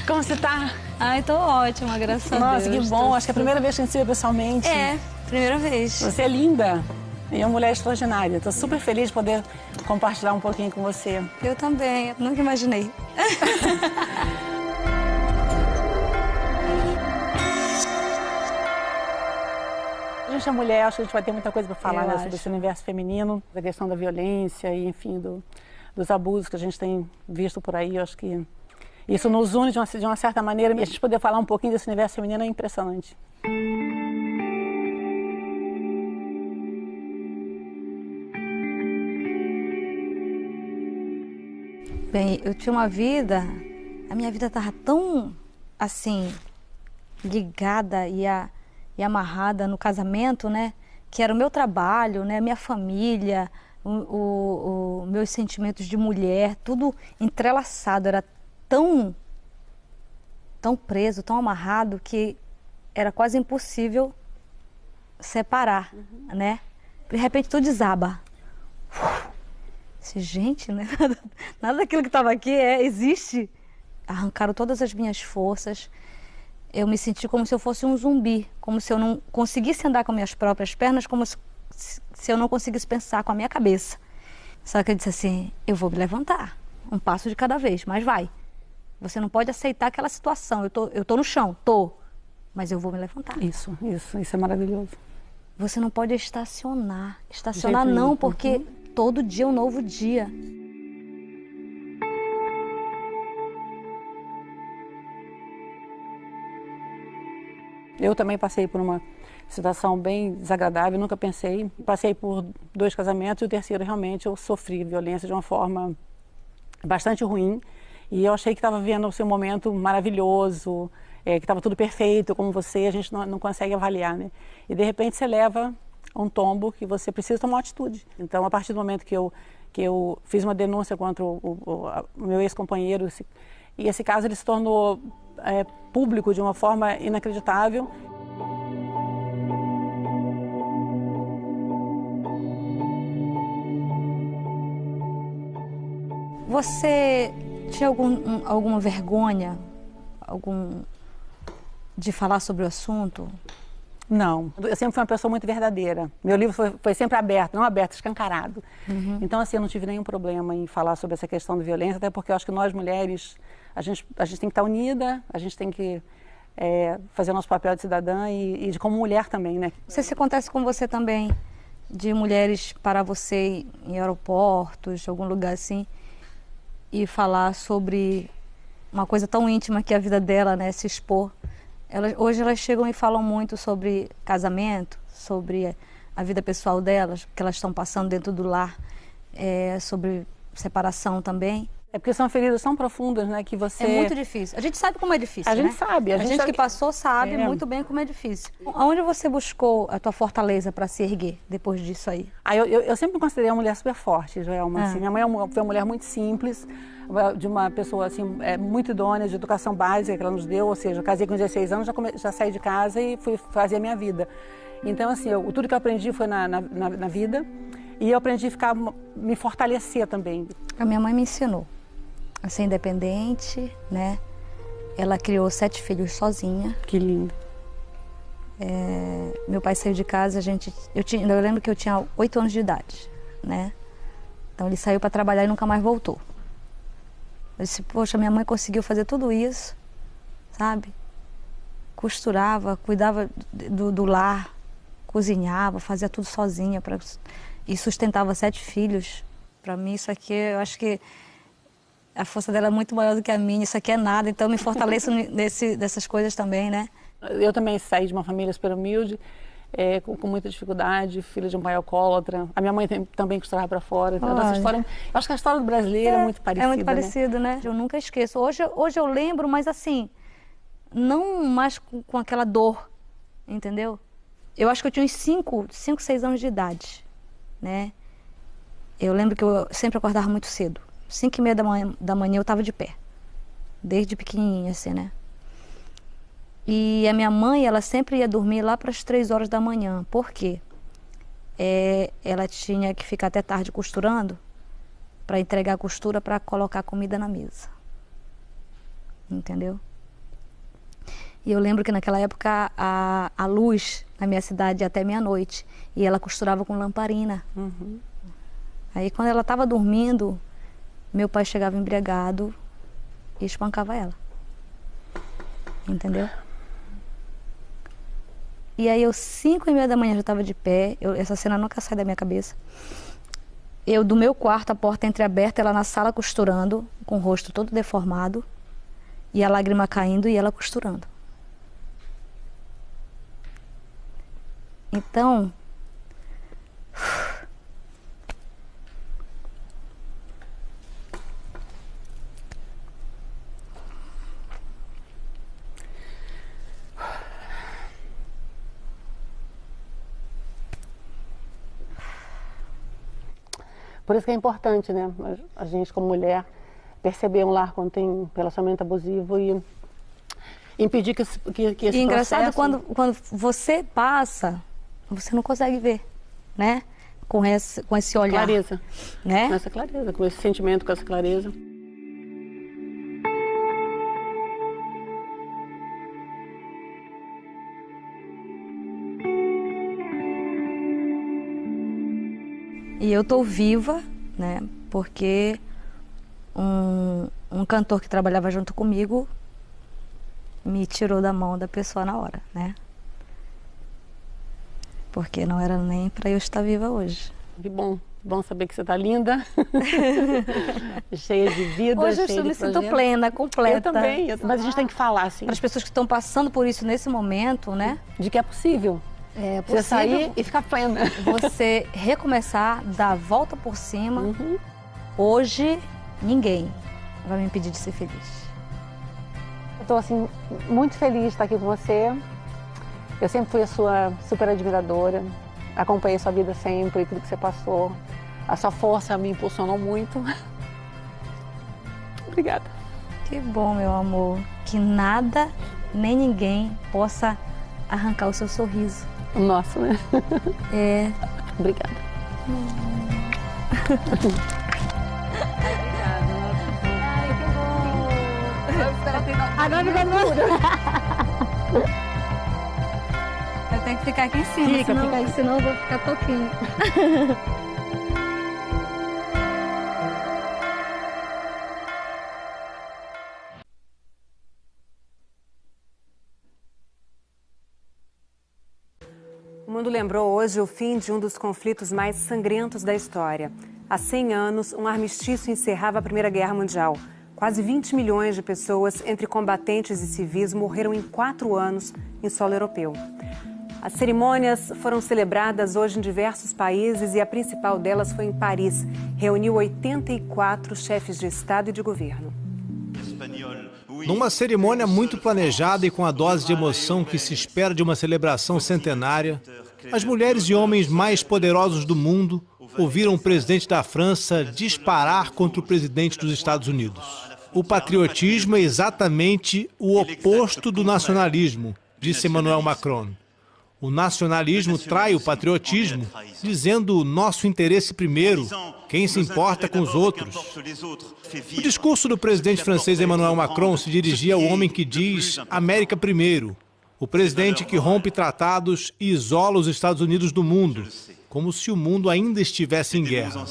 Como você tá? Ai, tô ótima, graças a Deus. Nossa, que bom. Acho que é a primeira vez que a gente se vê pessoalmente. É, primeira vez. Você é linda e é uma mulher extraordinária. Tô super feliz de poder compartilhar um pouquinho com você. Eu também, eu nunca imaginei. A gente é mulher, acho que a gente vai ter muita coisa para falar, né, sobre esse universo feminino, da questão da violência e, enfim, dos abusos que a gente tem visto por aí. Eu acho que isso nos une de uma certa maneira, e a gente poder falar um pouquinho desse universo feminino é impressionante. Bem, eu tinha uma vida, a minha vida estava tão, assim, ligada e e amarrada no casamento, né? Que era o meu trabalho, né? Minha família, meus sentimentos de mulher, tudo entrelaçado, era tão preso, tão amarrado, que era quase impossível separar, né? De repente tudo desaba. Gente, né? Nada daquilo que estava aqui existe. Arrancaram todas as minhas forças. Eu me senti como se eu fosse um zumbi, como se eu não conseguisse andar com minhas próprias pernas, como se eu não conseguisse pensar com a minha cabeça. Só que eu disse assim, eu vou me levantar, um passo de cada vez, mas vai. Você não pode aceitar aquela situação, eu tô no chão, mas eu vou me levantar. Isso é maravilhoso. Você não pode estacionar não, porque todo dia é um novo dia. Eu também passei por uma situação bem desagradável, nunca pensei. Passei por 2 casamentos e o terceiro realmente eu sofri violência de uma forma bastante ruim. E eu achei que estava vivendo o seu momento maravilhoso, que estava tudo perfeito, como você, a gente não consegue avaliar, né? E de repente você leva um tombo que você precisa tomar uma atitude. Então, a partir do momento que eu fiz uma denúncia contra o meu ex-companheiro, e esse caso ele se tornou público de uma forma inacreditável. Você tinha alguma vergonha de falar sobre o assunto? Não, eu sempre fui uma pessoa muito verdadeira. Meu livro foi sempre aberto, não aberto, escancarado. Então, assim, eu não tive nenhum problema em falar sobre essa questão da violência, até porque eu acho que nós mulheres, a gente tem que estar unida, a gente tem que fazer o nosso papel de cidadã e de como mulher também, né? Não sei se acontece com você também, de mulheres parar você em aeroportos, algum lugar assim, e falar sobre uma coisa tão íntima que é a vida dela, né, se expor. Hoje elas chegam e falam muito sobre casamento, sobre a vida pessoal delas, que elas estão passando dentro do lar, sobre separação também. É porque são feridas tão profundas, né, que você... É muito difícil. A gente sabe como é difícil, A né? gente sabe. A gente que passou sabe muito bem como é difícil. Aonde você buscou a tua fortaleza para se erguer depois disso aí? Eu sempre me considerei uma mulher super forte, Joelma. Assim, minha mãe foi uma mulher muito simples, de uma pessoa assim, muito idônea, de educação básica que ela nos deu, ou seja, eu casei com 16 anos, já saí de casa e fui fazer a minha vida. Então, assim, tudo que eu aprendi foi na vida, e eu aprendi a me fortalecer também. A minha mãe me ensinou a ser independente, né? Ela criou 7 filhos sozinha. Que lindo. Meu pai saiu de casa, eu lembro que eu tinha 8 anos de idade, né? Então ele saiu para trabalhar e nunca mais voltou. Eu disse, poxa, minha mãe conseguiu fazer tudo isso, sabe? Costurava, cuidava do lar, cozinhava, fazia tudo sozinha e sustentava 7 filhos. Para mim isso aqui, eu acho que a força dela é muito maior do que a minha, isso aqui é nada, então eu me fortaleço dessas coisas também, né? Eu também saí de uma família super humilde, com muita dificuldade, filha de um pai alcoólatra. A minha mãe também costurava para fora. Então, nossa história, eu acho que a história do brasileiro é muito parecida. É muito parecida, né? Eu nunca esqueço. Hoje eu lembro, mas assim, não mais com aquela dor, entendeu? Eu acho que eu tinha uns 5, 6 anos de idade, né? Eu lembro que eu sempre acordava muito cedo. 5h30 da manhã eu estava de pé, desde pequenininha assim, né? E a minha mãe, ela sempre ia dormir lá para as 3 horas da manhã. Por quê? Ela tinha que ficar até tarde costurando para entregar a costura para colocar comida na mesa. Entendeu? E eu lembro que naquela época a luz na minha cidade ia até meia-noite e ela costurava com lamparina. Aí quando ela estava dormindo, meu pai chegava embriagado e espancava ela. Entendeu? E aí, 5h30 da manhã, já estava de pé. Essa cena nunca sai da minha cabeça. Eu, do meu quarto, a porta entreaberta, ela na sala costurando, com o rosto todo deformado, e a lágrima caindo e ela costurando. Então... Por isso que é importante, né, a gente como mulher perceber um lar quando tem relacionamento abusivo e impedir que esse E engraçado, processo... quando você passa, você não consegue ver, né? Com esse olhar. Clareza. Né? Com essa clareza, com esse sentimento, com essa clareza. E eu tô viva, né? Porque um cantor que trabalhava junto comigo me tirou da mão da pessoa na hora, né? Porque não era nem para eu estar viva hoje. Que bom saber que você tá linda, cheia de vida, hoje cheia eu de me sinto projeto. plena, completa. Eu também, mas a gente tem que falar, assim. Para as pessoas que estão passando por isso nesse momento, né? De que é possível. É possível você sair e ficar plena. Você recomeçar, dar a volta por cima. Hoje, ninguém vai me impedir de ser feliz. Eu tô, assim, muito feliz de estar aqui com você. Eu sempre fui a sua super admiradora. Acompanhei sua vida sempre, tudo que você passou. A sua força me impulsionou muito. Obrigada. Que bom, meu amor. Que nada, nem ninguém possa arrancar o seu sorriso. O nosso, né? É. Obrigada. Agora me eu tenho que ficar aqui em cima, senão eu vou ficar toquinho. O mundo lembrou hoje o fim de um dos conflitos mais sangrentos da história. Há 100 anos, um armistício encerrava a Primeira Guerra Mundial. Quase 20 milhões de pessoas, entre combatentes e civis, morreram em 4 anos em solo europeu. As cerimônias foram celebradas hoje em diversos países e a principal delas foi em Paris. Reuniu 84 chefes de Estado e de governo. Numa cerimônia muito planejada e com a dose de emoção que se espera de uma celebração centenária, as mulheres e homens mais poderosos do mundo ouviram o presidente da França disparar contra o presidente dos Estados Unidos. O patriotismo é exatamente o oposto do nacionalismo, disse Emmanuel Macron. O nacionalismo trai o patriotismo, dizendo nosso interesse primeiro, quem se importa com os outros. O discurso do presidente francês Emmanuel Macron se dirigia ao homem que diz América primeiro, o presidente que rompe tratados e isola os Estados Unidos do mundo, como se o mundo ainda estivesse em guerra.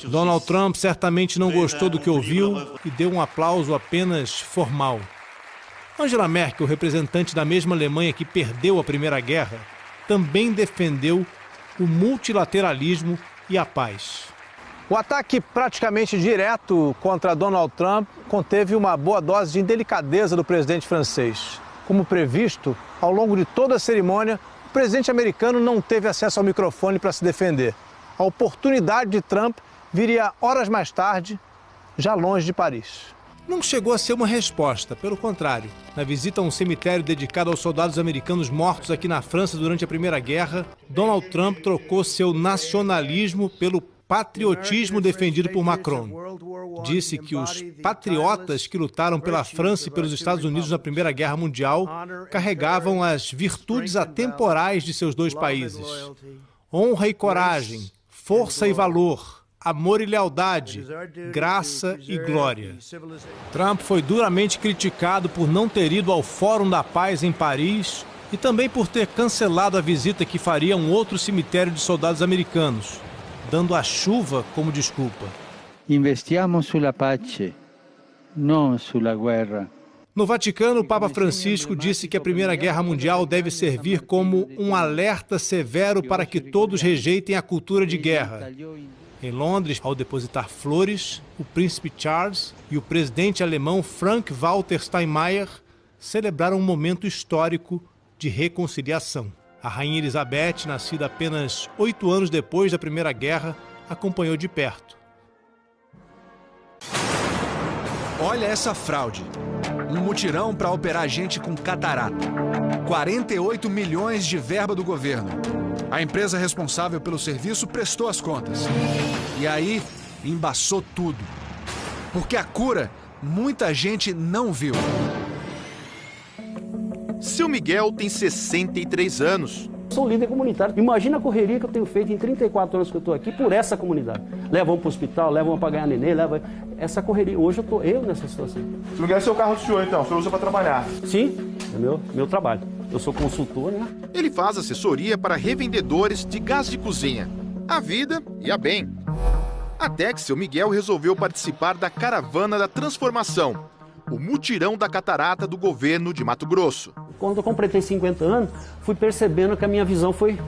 Donald Trump certamente não gostou do que ouviu e deu um aplauso apenas formal. Angela Merkel, representante da mesma Alemanha que perdeu a Primeira Guerra, também defendeu o multilateralismo e a paz. O ataque praticamente direto contra Donald Trump conteve uma boa dose de indelicadeza do presidente francês. Como previsto, ao longo de toda a cerimônia, o presidente americano não teve acesso ao microfone para se defender. A oportunidade de Trump viria horas mais tarde, já longe de Paris. Não chegou a ser uma resposta, pelo contrário. Na visita a um cemitério dedicado aos soldados americanos mortos aqui na França durante a Primeira Guerra, Donald Trump trocou seu nacionalismo pelo patriotismo defendido por Macron. Disse que os patriotas que lutaram pela França e pelos Estados Unidos na Primeira Guerra Mundial carregavam as virtudes atemporais de seus dois países. Honra e coragem, força e valor, amor e lealdade, graça e glória. Trump foi duramente criticado por não ter ido ao Fórum da Paz em Paris e também por ter cancelado a visita que faria a um outro cemitério de soldados americanos, dando a chuva como desculpa. Investiamo sulla pace, não sulla guerra. No Vaticano, o Papa Francisco disse que a Primeira Guerra Mundial deve servir como um alerta severo para que todos rejeitem a cultura de guerra. Em Londres, ao depositar flores, o príncipe Charles e o presidente alemão Frank-Walter Steinmeier celebraram um momento histórico de reconciliação. A rainha Elizabeth, nascida apenas 8 anos depois da Primeira Guerra, acompanhou de perto. Olha essa fraude. Um mutirão para operar gente com catarata. 48 milhões de verba do governo. A empresa responsável pelo serviço prestou as contas. E aí, embaçou tudo. Porque a cura, muita gente não viu. Seu Miguel tem 63 anos. Sou líder comunitário. Imagina a correria que eu tenho feito em 34 anos que eu estou aqui por essa comunidade. Levam para o hospital, levam para ganhar neném, levam... Essa correria. Hoje eu estou nessa situação. Seu Miguel é seu carro do senhor, então? O senhor usa para trabalhar? Sim, é meu trabalho. Eu sou consultor, né? Ele faz assessoria para revendedores de gás de cozinha. A vida ia bem. Até que seu Miguel resolveu participar da Caravana da Transformação, o mutirão da catarata do governo de Mato Grosso. Quando eu completei 50 anos, fui percebendo que a minha visão foi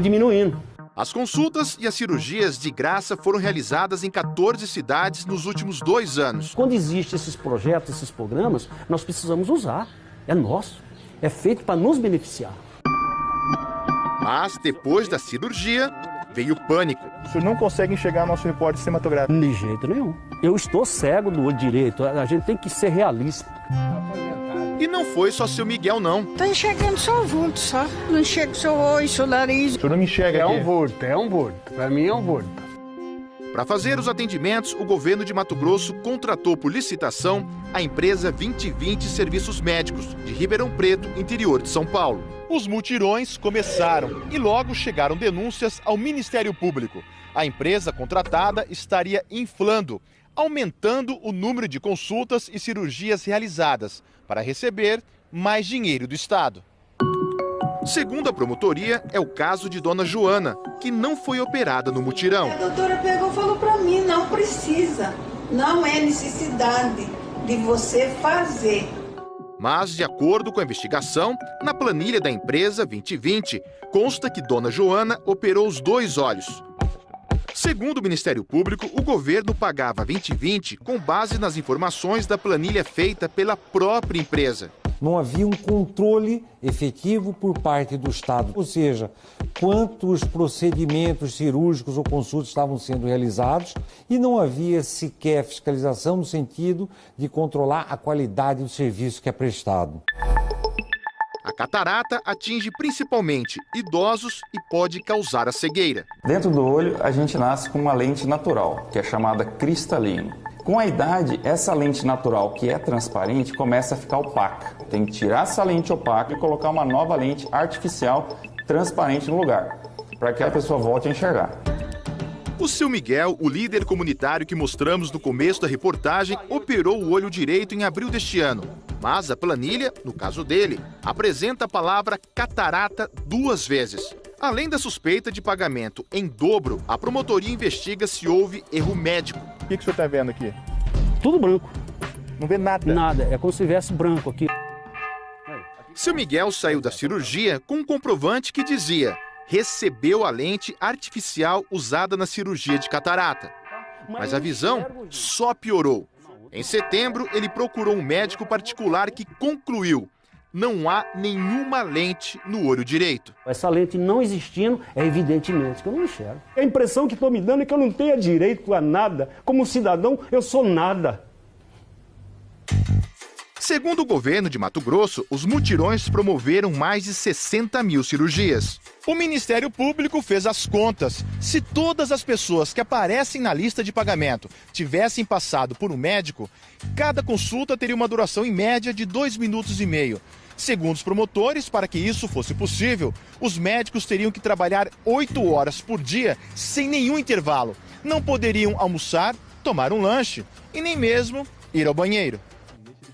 diminuindo. As consultas e as cirurgias de graça foram realizadas em 14 cidades nos últimos 2 anos. Quando existem esses projetos, esses programas, nós precisamos usar. É nosso. É feito para nos beneficiar. Mas depois da cirurgia, veio o pânico. O senhor não consegue enxergar nosso repórter cinematográfico? De jeito nenhum. Eu estou cego do olho direito. A gente tem que ser realista. E não foi só seu Miguel, não. Tô enxergando só o vulto, só. Não enxergo seu olho, seu nariz. O senhor não me enxerga aqui? É um vulto. Para mim é um vulto. Para fazer os atendimentos, o governo de Mato Grosso contratou por licitação a empresa 2020 Serviços Médicos, de Ribeirão Preto, interior de São Paulo. Os mutirões começaram e logo chegaram denúncias ao Ministério Público. A empresa contratada estaria inflando, aumentando o número de consultas e cirurgias realizadas para receber mais dinheiro do Estado. Segundo a promotoria, é o caso de Dona Joana, que não foi operada no mutirão. A doutora pegou e falou para mim, não precisa, não é necessidade de você fazer. Mas, de acordo com a investigação, na planilha da empresa 2020, consta que Dona Joana operou os 2 olhos. Segundo o Ministério Público, o governo pagava 2020 com base nas informações da planilha feita pela própria empresa. Não havia um controle efetivo por parte do Estado, ou seja, quantos procedimentos cirúrgicos ou consultas estavam sendo realizados e não havia sequer fiscalização no sentido de controlar a qualidade do serviço que é prestado. A catarata atinge principalmente idosos e pode causar a cegueira. Dentro do olho, a gente nasce com uma lente natural, que é chamada cristalino. Com a idade, essa lente natural, que é transparente, começa a ficar opaca. Tem que tirar essa lente opaca e colocar uma nova lente artificial transparente no lugar, para que a pessoa volte a enxergar. O seu Miguel, o líder comunitário que mostramos no começo da reportagem, operou o olho direito em abril deste ano. Mas a planilha, no caso dele, apresenta a palavra catarata 2 vezes. Além da suspeita de pagamento em dobro, a promotoria investiga se houve erro médico. O que o senhor está vendo aqui? Tudo branco. Não vê nada? Nada, é como se tivesse branco aqui. Seu Miguel saiu da cirurgia com um comprovante que dizia: recebeu a lente artificial usada na cirurgia de catarata. Mas a visão só piorou. Em setembro, ele procurou um médico particular que concluiu: não há nenhuma lente no olho direito. Essa lente não existindo, é evidentemente que eu não enxergo. A impressão que estou me dando é que eu não tenho direito a nada. Como cidadão, eu sou nada. Segundo o governo de Mato Grosso, os mutirões promoveram mais de 60 mil cirurgias. O Ministério Público fez as contas. Se todas as pessoas que aparecem na lista de pagamento tivessem passado por um médico, cada consulta teria uma duração em média de 2,5 minutos. Segundo os promotores, para que isso fosse possível, os médicos teriam que trabalhar 8 horas por dia sem nenhum intervalo. Não poderiam almoçar, tomar um lanche e nem mesmo ir ao banheiro.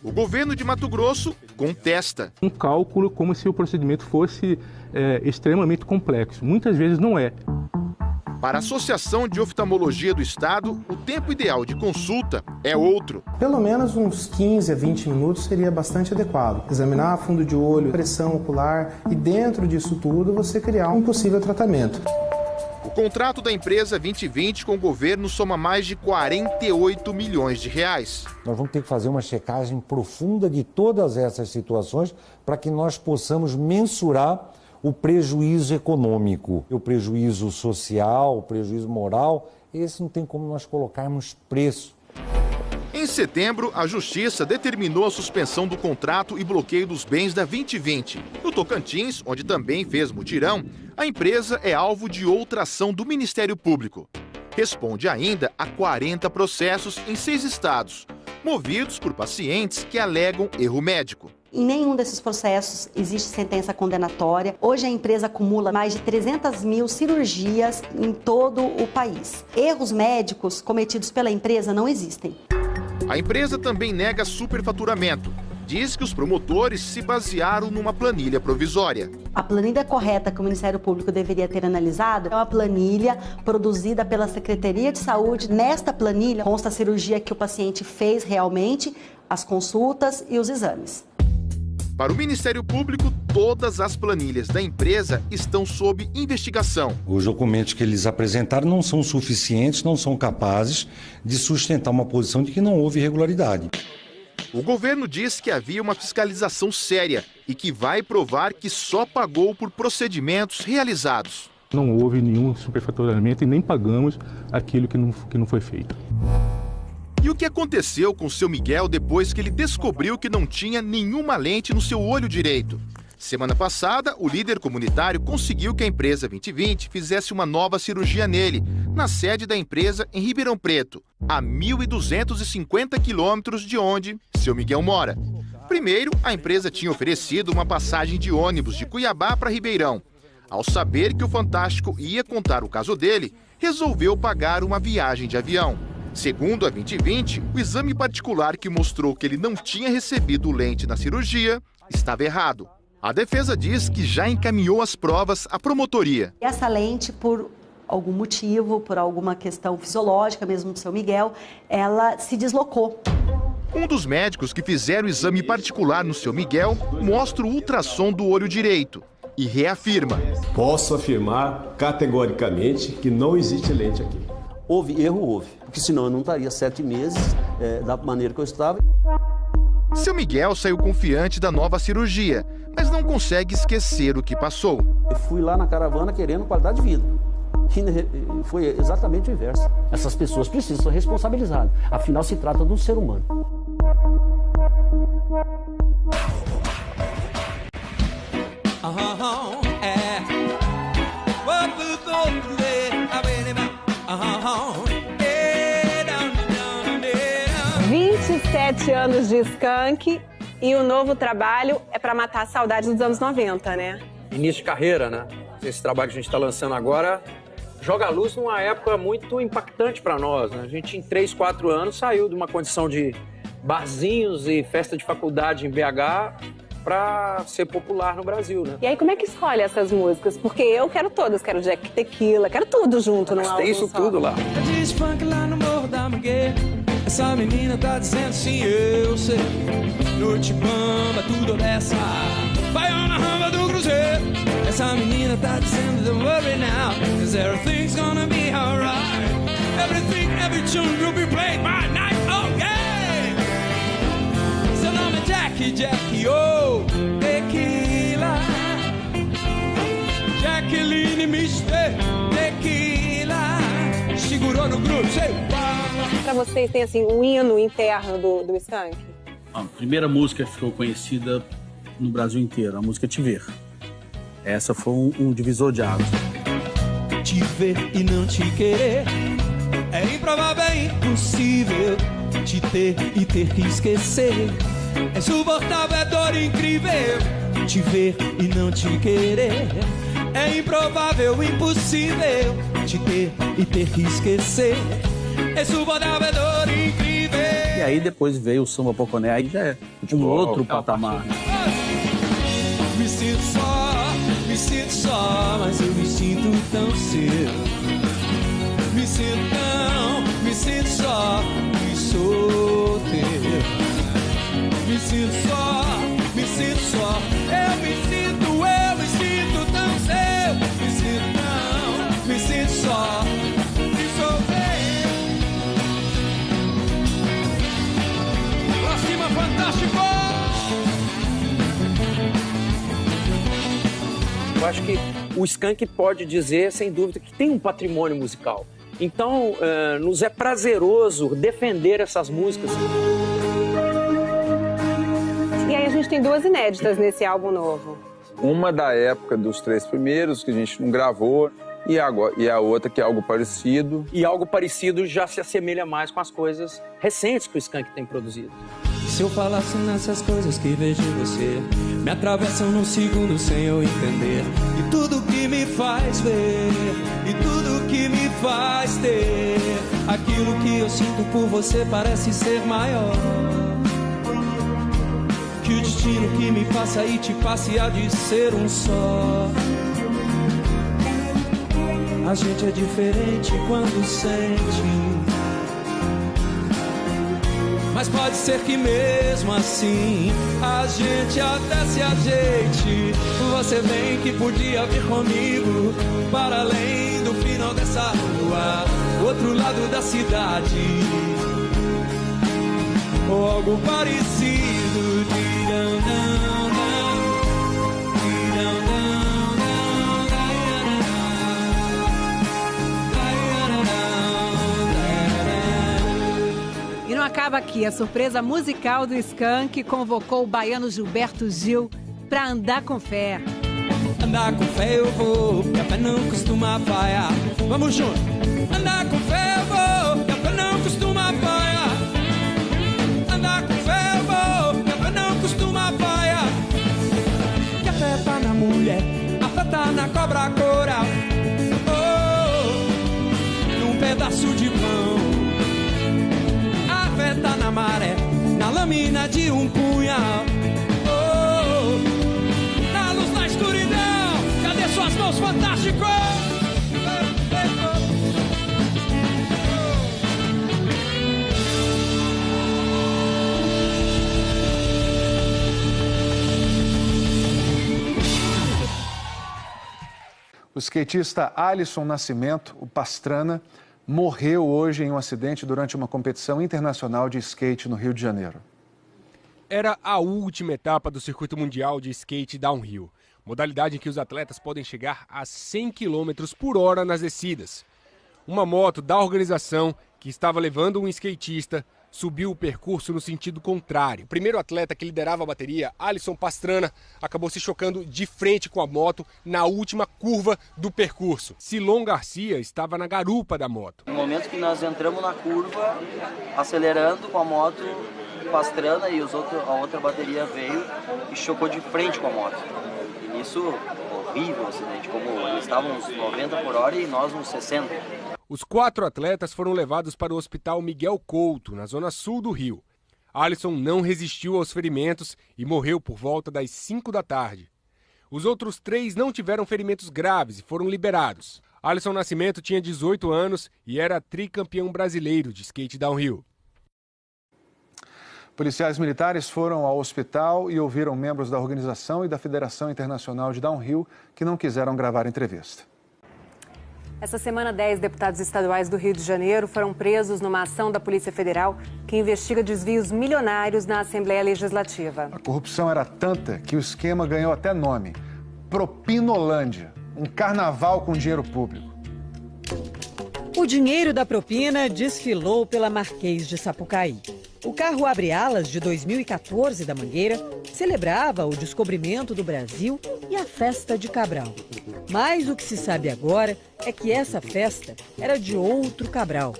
O governo de Mato Grosso contesta. Um cálculo como se o procedimento fosse extremamente complexo. Muitas vezes não é. Para a Associação de Oftalmologia do Estado, o tempo ideal de consulta é outro. Pelo menos uns 15 a 20 minutos seria bastante adequado. Examinar fundo de olho, pressão ocular e dentro disso tudo você criar um possível tratamento. O contrato da empresa 2020 com o governo soma mais de 48 milhões de reais. Nós vamos ter que fazer uma checagem profunda de todas essas situações para que nós possamos mensurar o prejuízo econômico, o prejuízo social, o prejuízo moral. Esse não tem como nós colocarmos preço. Em setembro, a Justiça determinou a suspensão do contrato e bloqueio dos bens da 2020. No Tocantins, onde também fez mutirão, a empresa é alvo de outra ação do Ministério Público. responde ainda a 40 processos em 6 estados, movidos por pacientes que alegam erro médico. Em nenhum desses processos existe sentença condenatória. Hoje a empresa acumula mais de 300 mil cirurgias em todo o país. Erros médicos cometidos pela empresa não existem. A empresa também nega superfaturamento. Diz que os promotores se basearam numa planilha provisória. A planilha correta que o Ministério Público deveria ter analisado é uma planilha produzida pela Secretaria de Saúde. Nesta planilha consta a cirurgia que o paciente fez realmente, as consultas e os exames. Para o Ministério Público, todas as planilhas da empresa estão sob investigação. Os documentos que eles apresentaram não são suficientes, não são capazes de sustentar uma posição de que não houve irregularidade. O governo diz que havia uma fiscalização séria e que vai provar que só pagou por procedimentos realizados. Não houve nenhum superfaturamento e nem pagamos aquilo que não foi feito. E o que aconteceu com o seu Miguel depois que ele descobriu que não tinha nenhuma lente no seu olho direito? Semana passada, o líder comunitário conseguiu que a empresa 2020 fizesse uma nova cirurgia nele, na sede da empresa em Ribeirão Preto, a 1.250 quilômetros de onde seu Miguel mora. Primeiro, a empresa tinha oferecido uma passagem de ônibus de Cuiabá para Ribeirão. Ao saber que o Fantástico ia contar o caso dele, resolveu pagar uma viagem de avião. Segundo a 2020, o exame particular que mostrou que ele não tinha recebido lente na cirurgia estava errado. A defesa diz que já encaminhou as provas à promotoria. Essa lente, por algum motivo, por alguma questão fisiológica mesmo do seu Miguel, ela se deslocou. Um dos médicos que fizeram o exame particular no seu Miguel mostra o ultrassom do olho direito e reafirma. Posso afirmar categoricamente que não existe lente aqui. Houve erro, porque senão eu não estaria 7 meses da maneira que eu estava. Seu Miguel saiu confiante da nova cirurgia, mas não consegue esquecer o que passou. Eu fui lá na caravana querendo qualidade de vida. E foi exatamente o inverso. Essas pessoas precisam ser responsabilizadas. Afinal, se trata de um ser humano. É. 27 anos de Skank e o novo trabalho é para matar a saudade dos anos 90, né? Início de carreira, né? Esse trabalho que a gente está lançando agora joga a luz numa época muito impactante para nós, né? A gente, em 3, 4 anos, saiu de uma condição de barzinhos e festa de faculdade em BH para ser popular no Brasil, né? E aí, como é que escolhe essas músicas? Porque eu quero todas, quero Jack Tequila, quero tudo junto no álbum. Tem isso tudo lá. Diz funk lá no Morro da Mangueira. Essa menina tá dizendo sim, eu sei. Noite bamba, tudo dessa. Vai na ramba do cruzeiro. Essa menina tá dizendo don't worry now, 'cause everything's gonna be alright. Every tune will be played by night, oh yeah. Seu nome é Jack, oh, tequila. Jacqueline Mister, tequila. Segurou no grupo, sei. Pra vocês tem assim um hino interno do Skank? A primeira música que ficou conhecida no Brasil inteiro, a música Te Ver. Essa foi um divisor de águas. Te ver e não te querer é improvável, é impossível. Te ter e ter que esquecer é insuportável, é dor incrível. Te ver e não te querer é improvável, impossível. Te ter e ter que esquecer é insuportável, é dor incrível. E aí depois veio o samba poconé, aí já é um outro patamar. Me sinto só, mas eu me sinto tão seu. Me sinto só, e sou teu. Me sinto só, eu me sinto tão seu. Me sinto só, e sou teu. Pra cima, Fantástico! Eu acho que o Skank pode dizer, sem dúvida, que tem um patrimônio musical. Então, nos é prazeroso defender essas músicas. E aí a gente tem 2 inéditas nesse álbum novo. Uma da época dos 3 primeiros, que a gente não gravou, e a outra que é algo parecido. E algo parecido já se assemelha mais com as coisas recentes que o Skank tem produzido. Se eu falasse nessas coisas que vejo em você, me atravessam num segundo sem eu entender. E tudo que me faz ver, e tudo que me faz ter, aquilo que eu sinto por você parece ser maior. Que o destino que me faça e te passe há de ser um só. A gente é diferente quando sente, mas pode ser que mesmo assim a gente até se ajeite. Você vem que podia vir comigo para além do final dessa rua, do outro lado da cidade, ou algo parecido. E não acaba aqui. A surpresa musical do Skank convocou o baiano Gilberto Gil para andar com fé. Andar com fé eu vou, que a fé não costuma falhar. Vamos junto. Andar com fé eu vou, que a fé não costuma falhar. Andar com fé eu vou, que a fé não costuma falhar. Que a fé tá na mulher, a fé tá na cobra coral. Oh, num pedaço de pão. A fé tá na maré, na lâmina de um punhal. Oh, na luz da escuridão, cadê suas mãos, fantástico? O skatista Alisson Nascimento, o Pastrana, morreu hoje em um acidente durante uma competição internacional de skate no Rio de Janeiro. Era a última etapa do circuito mundial de skate downhill, modalidade em que os atletas podem chegar a 100 km por hora nas descidas. Uma moto da organização, que estava levando um skatista, subiu o percurso no sentido contrário. O primeiro atleta que liderava a bateria, Alisson Pastrana, acabou se chocando de frente com a moto na última curva do percurso. Silon Garcia estava na garupa da moto. No momento que nós entramos na curva, acelerando com a moto, Pastrana e a outra bateria veio e chocou de frente com a moto. E nisso, horrível o acidente, como eles estavam uns 90 por hora e nós uns 60. Os 4 atletas foram levados para o Hospital Miguel Couto, na zona sul do Rio. Alisson não resistiu aos ferimentos e morreu por volta das 5 da tarde. Os outros 3 não tiveram ferimentos graves e foram liberados. Alisson Nascimento tinha 18 anos e era tricampeão brasileiro de skate downhill. Policiais militares foram ao hospital e ouviram membros da organização e da Federação Internacional de Downhill que não quiseram gravar entrevista. Essa semana, 10 deputados estaduais do Rio de Janeiro foram presos numa ação da Polícia Federal que investiga desvios milionários na Assembleia Legislativa. A corrupção era tanta que o esquema ganhou até nome: Propinolândia, um carnaval com dinheiro público. O dinheiro da propina desfilou pela Marquês de Sapucaí. O carro abre-alas de 2014 da Mangueira celebrava o descobrimento do Brasil e a festa de Cabral. Mas o que se sabe agora é que essa festa era de outro Cabral.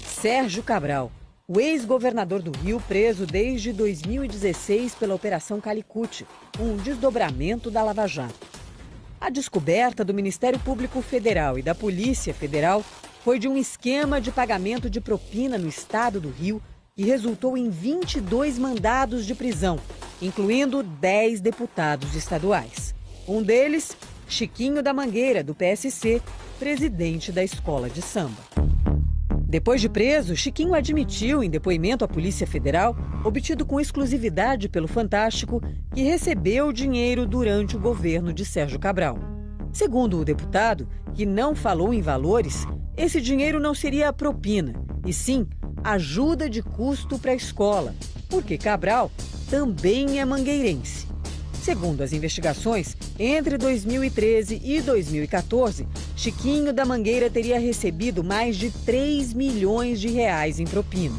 Sérgio Cabral, o ex-governador do Rio, preso desde 2016 pela Operação Calicut, um desdobramento da Lava Jato. A descoberta do Ministério Público Federal e da Polícia Federal foi de um esquema de pagamento de propina no estado do Rio que resultou em 22 mandados de prisão, incluindo 10 deputados estaduais. Um deles, Chiquinho da Mangueira, do PSC, presidente da escola de samba. Depois de preso, Chiquinho admitiu em depoimento à Polícia Federal, obtido com exclusividade pelo Fantástico, que recebeu dinheiro durante o governo de Sérgio Cabral. Segundo o deputado, que não falou em valores, esse dinheiro não seria propina, e sim ajuda de custo para a escola, porque Cabral também é mangueirense. Segundo as investigações, entre 2013 e 2014, Chiquinho da Mangueira teria recebido mais de 3 milhões de reais em propina.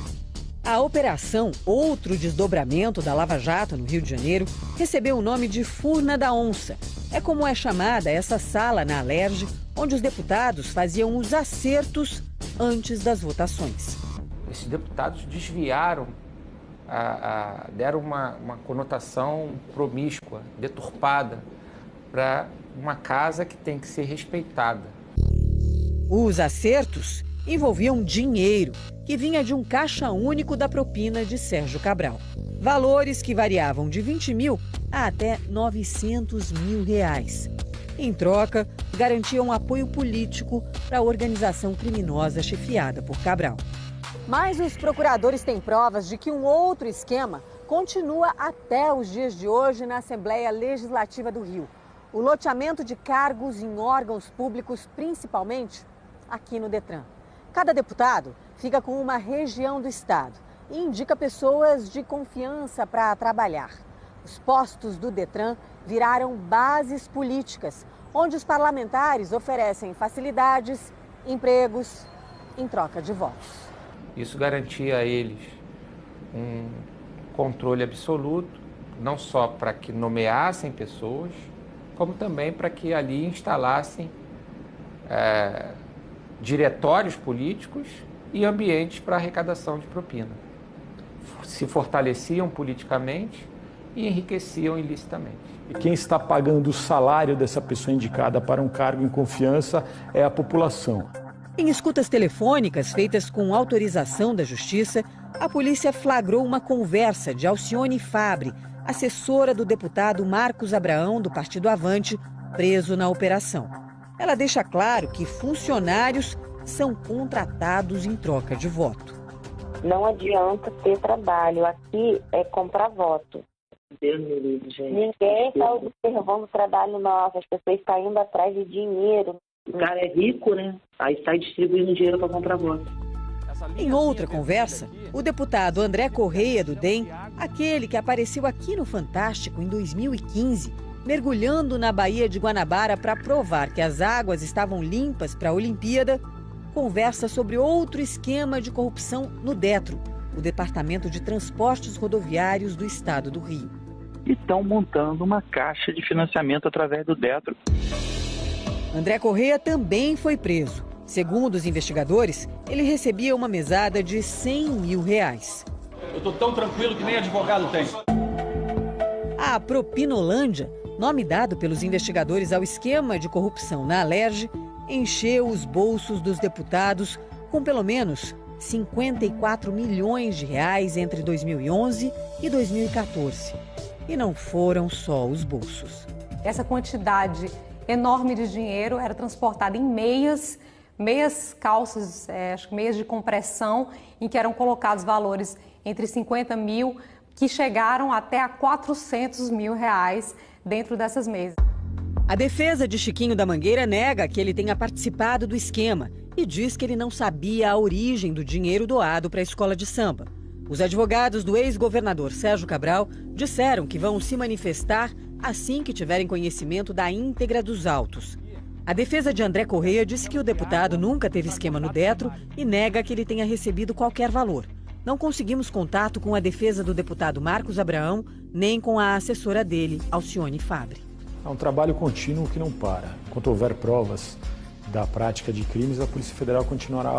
A operação, outro desdobramento da Lava Jato no Rio de Janeiro, recebeu o nome de Furna da Onça. É como é chamada essa sala na Alerj, onde os deputados faziam os acertos antes das votações. Esses deputados desviaram, deram uma conotação promíscua, deturpada, para uma casa que tem que ser respeitada. Os acertos envolviam dinheiro, que vinha de um caixa único da propina de Sérgio Cabral. Valores que variavam de 20 mil a até 900 mil reais. Em troca, garantiam apoio político para a organização criminosa chefiada por Cabral. Mas os procuradores têm provas de que um outro esquema continua até os dias de hoje na Assembleia Legislativa do Rio. O loteamento de cargos em órgãos públicos, principalmente aqui no Detran. Cada deputado fica com uma região do estado e indica pessoas de confiança para trabalhar. Os postos do Detran viraram bases políticas, onde os parlamentares oferecem facilidades, empregos, em troca de votos. Isso garantia a eles um controle absoluto, não só para que nomeassem pessoas, como também para que ali instalassem diretórios políticos e ambientes para arrecadação de propina. Se fortaleciam politicamente e enriqueciam ilicitamente. E quem está pagando o salário dessa pessoa indicada para um cargo em confiança é a população. Em escutas telefônicas feitas com autorização da Justiça, a polícia flagrou uma conversa de Alcione Fabre, assessora do deputado Marcos Abraão, do Partido Avante, preso na operação. Ela deixa claro que funcionários são contratados em troca de voto. Não adianta ter trabalho, aqui é comprar voto. Deus me livre, gente. Ninguém está observando o trabalho nosso, as pessoas estão indo atrás de dinheiro. O cara é rico, né? Aí está distribuindo dinheiro para comprar voto. Em outra conversa, o deputado André Correia, do DEM, aquele que apareceu aqui no Fantástico em 2015, mergulhando na Baía de Guanabara para provar que as águas estavam limpas para a Olimpíada, conversa sobre outro esquema de corrupção no DETRO, o Departamento de Transportes Rodoviários do Estado do Rio. E estão montando uma caixa de financiamento através do DETRO. André Correia também foi preso. Segundo os investigadores, ele recebia uma mesada de 100 mil reais. Eu estou tão tranquilo que nem advogado tem. A Propinolândia, nome dado pelos investigadores ao esquema de corrupção na Alerj, encheu os bolsos dos deputados com pelo menos 54 milhões de reais entre 2011 e 2014. E não foram só os bolsos. Essa quantidade enorme de dinheiro era transportada em meias calças, acho que meias de compressão, em que eram colocados valores entre 50 mil, que chegaram até a 400 mil reais dentro dessas meias. A defesa de Chiquinho da Mangueira nega que ele tenha participado do esquema e diz que ele não sabia a origem do dinheiro doado para a escola de samba. Os advogados do ex-governador Sérgio Cabral disseram que vão se manifestar assim que tiverem conhecimento da íntegra dos autos. A defesa de André Correia disse que o deputado nunca teve esquema no DETRO e nega que ele tenha recebido qualquer valor. Não conseguimos contato com a defesa do deputado Marcos Abraão, nem com a assessora dele, Alcione Fabre. É um trabalho contínuo que não para. Enquanto houver provas da prática de crimes, a Polícia Federal continuará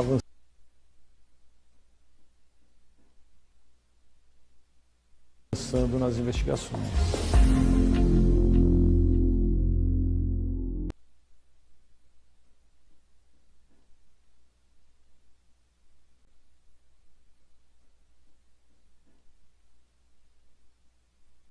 avançando nas investigações.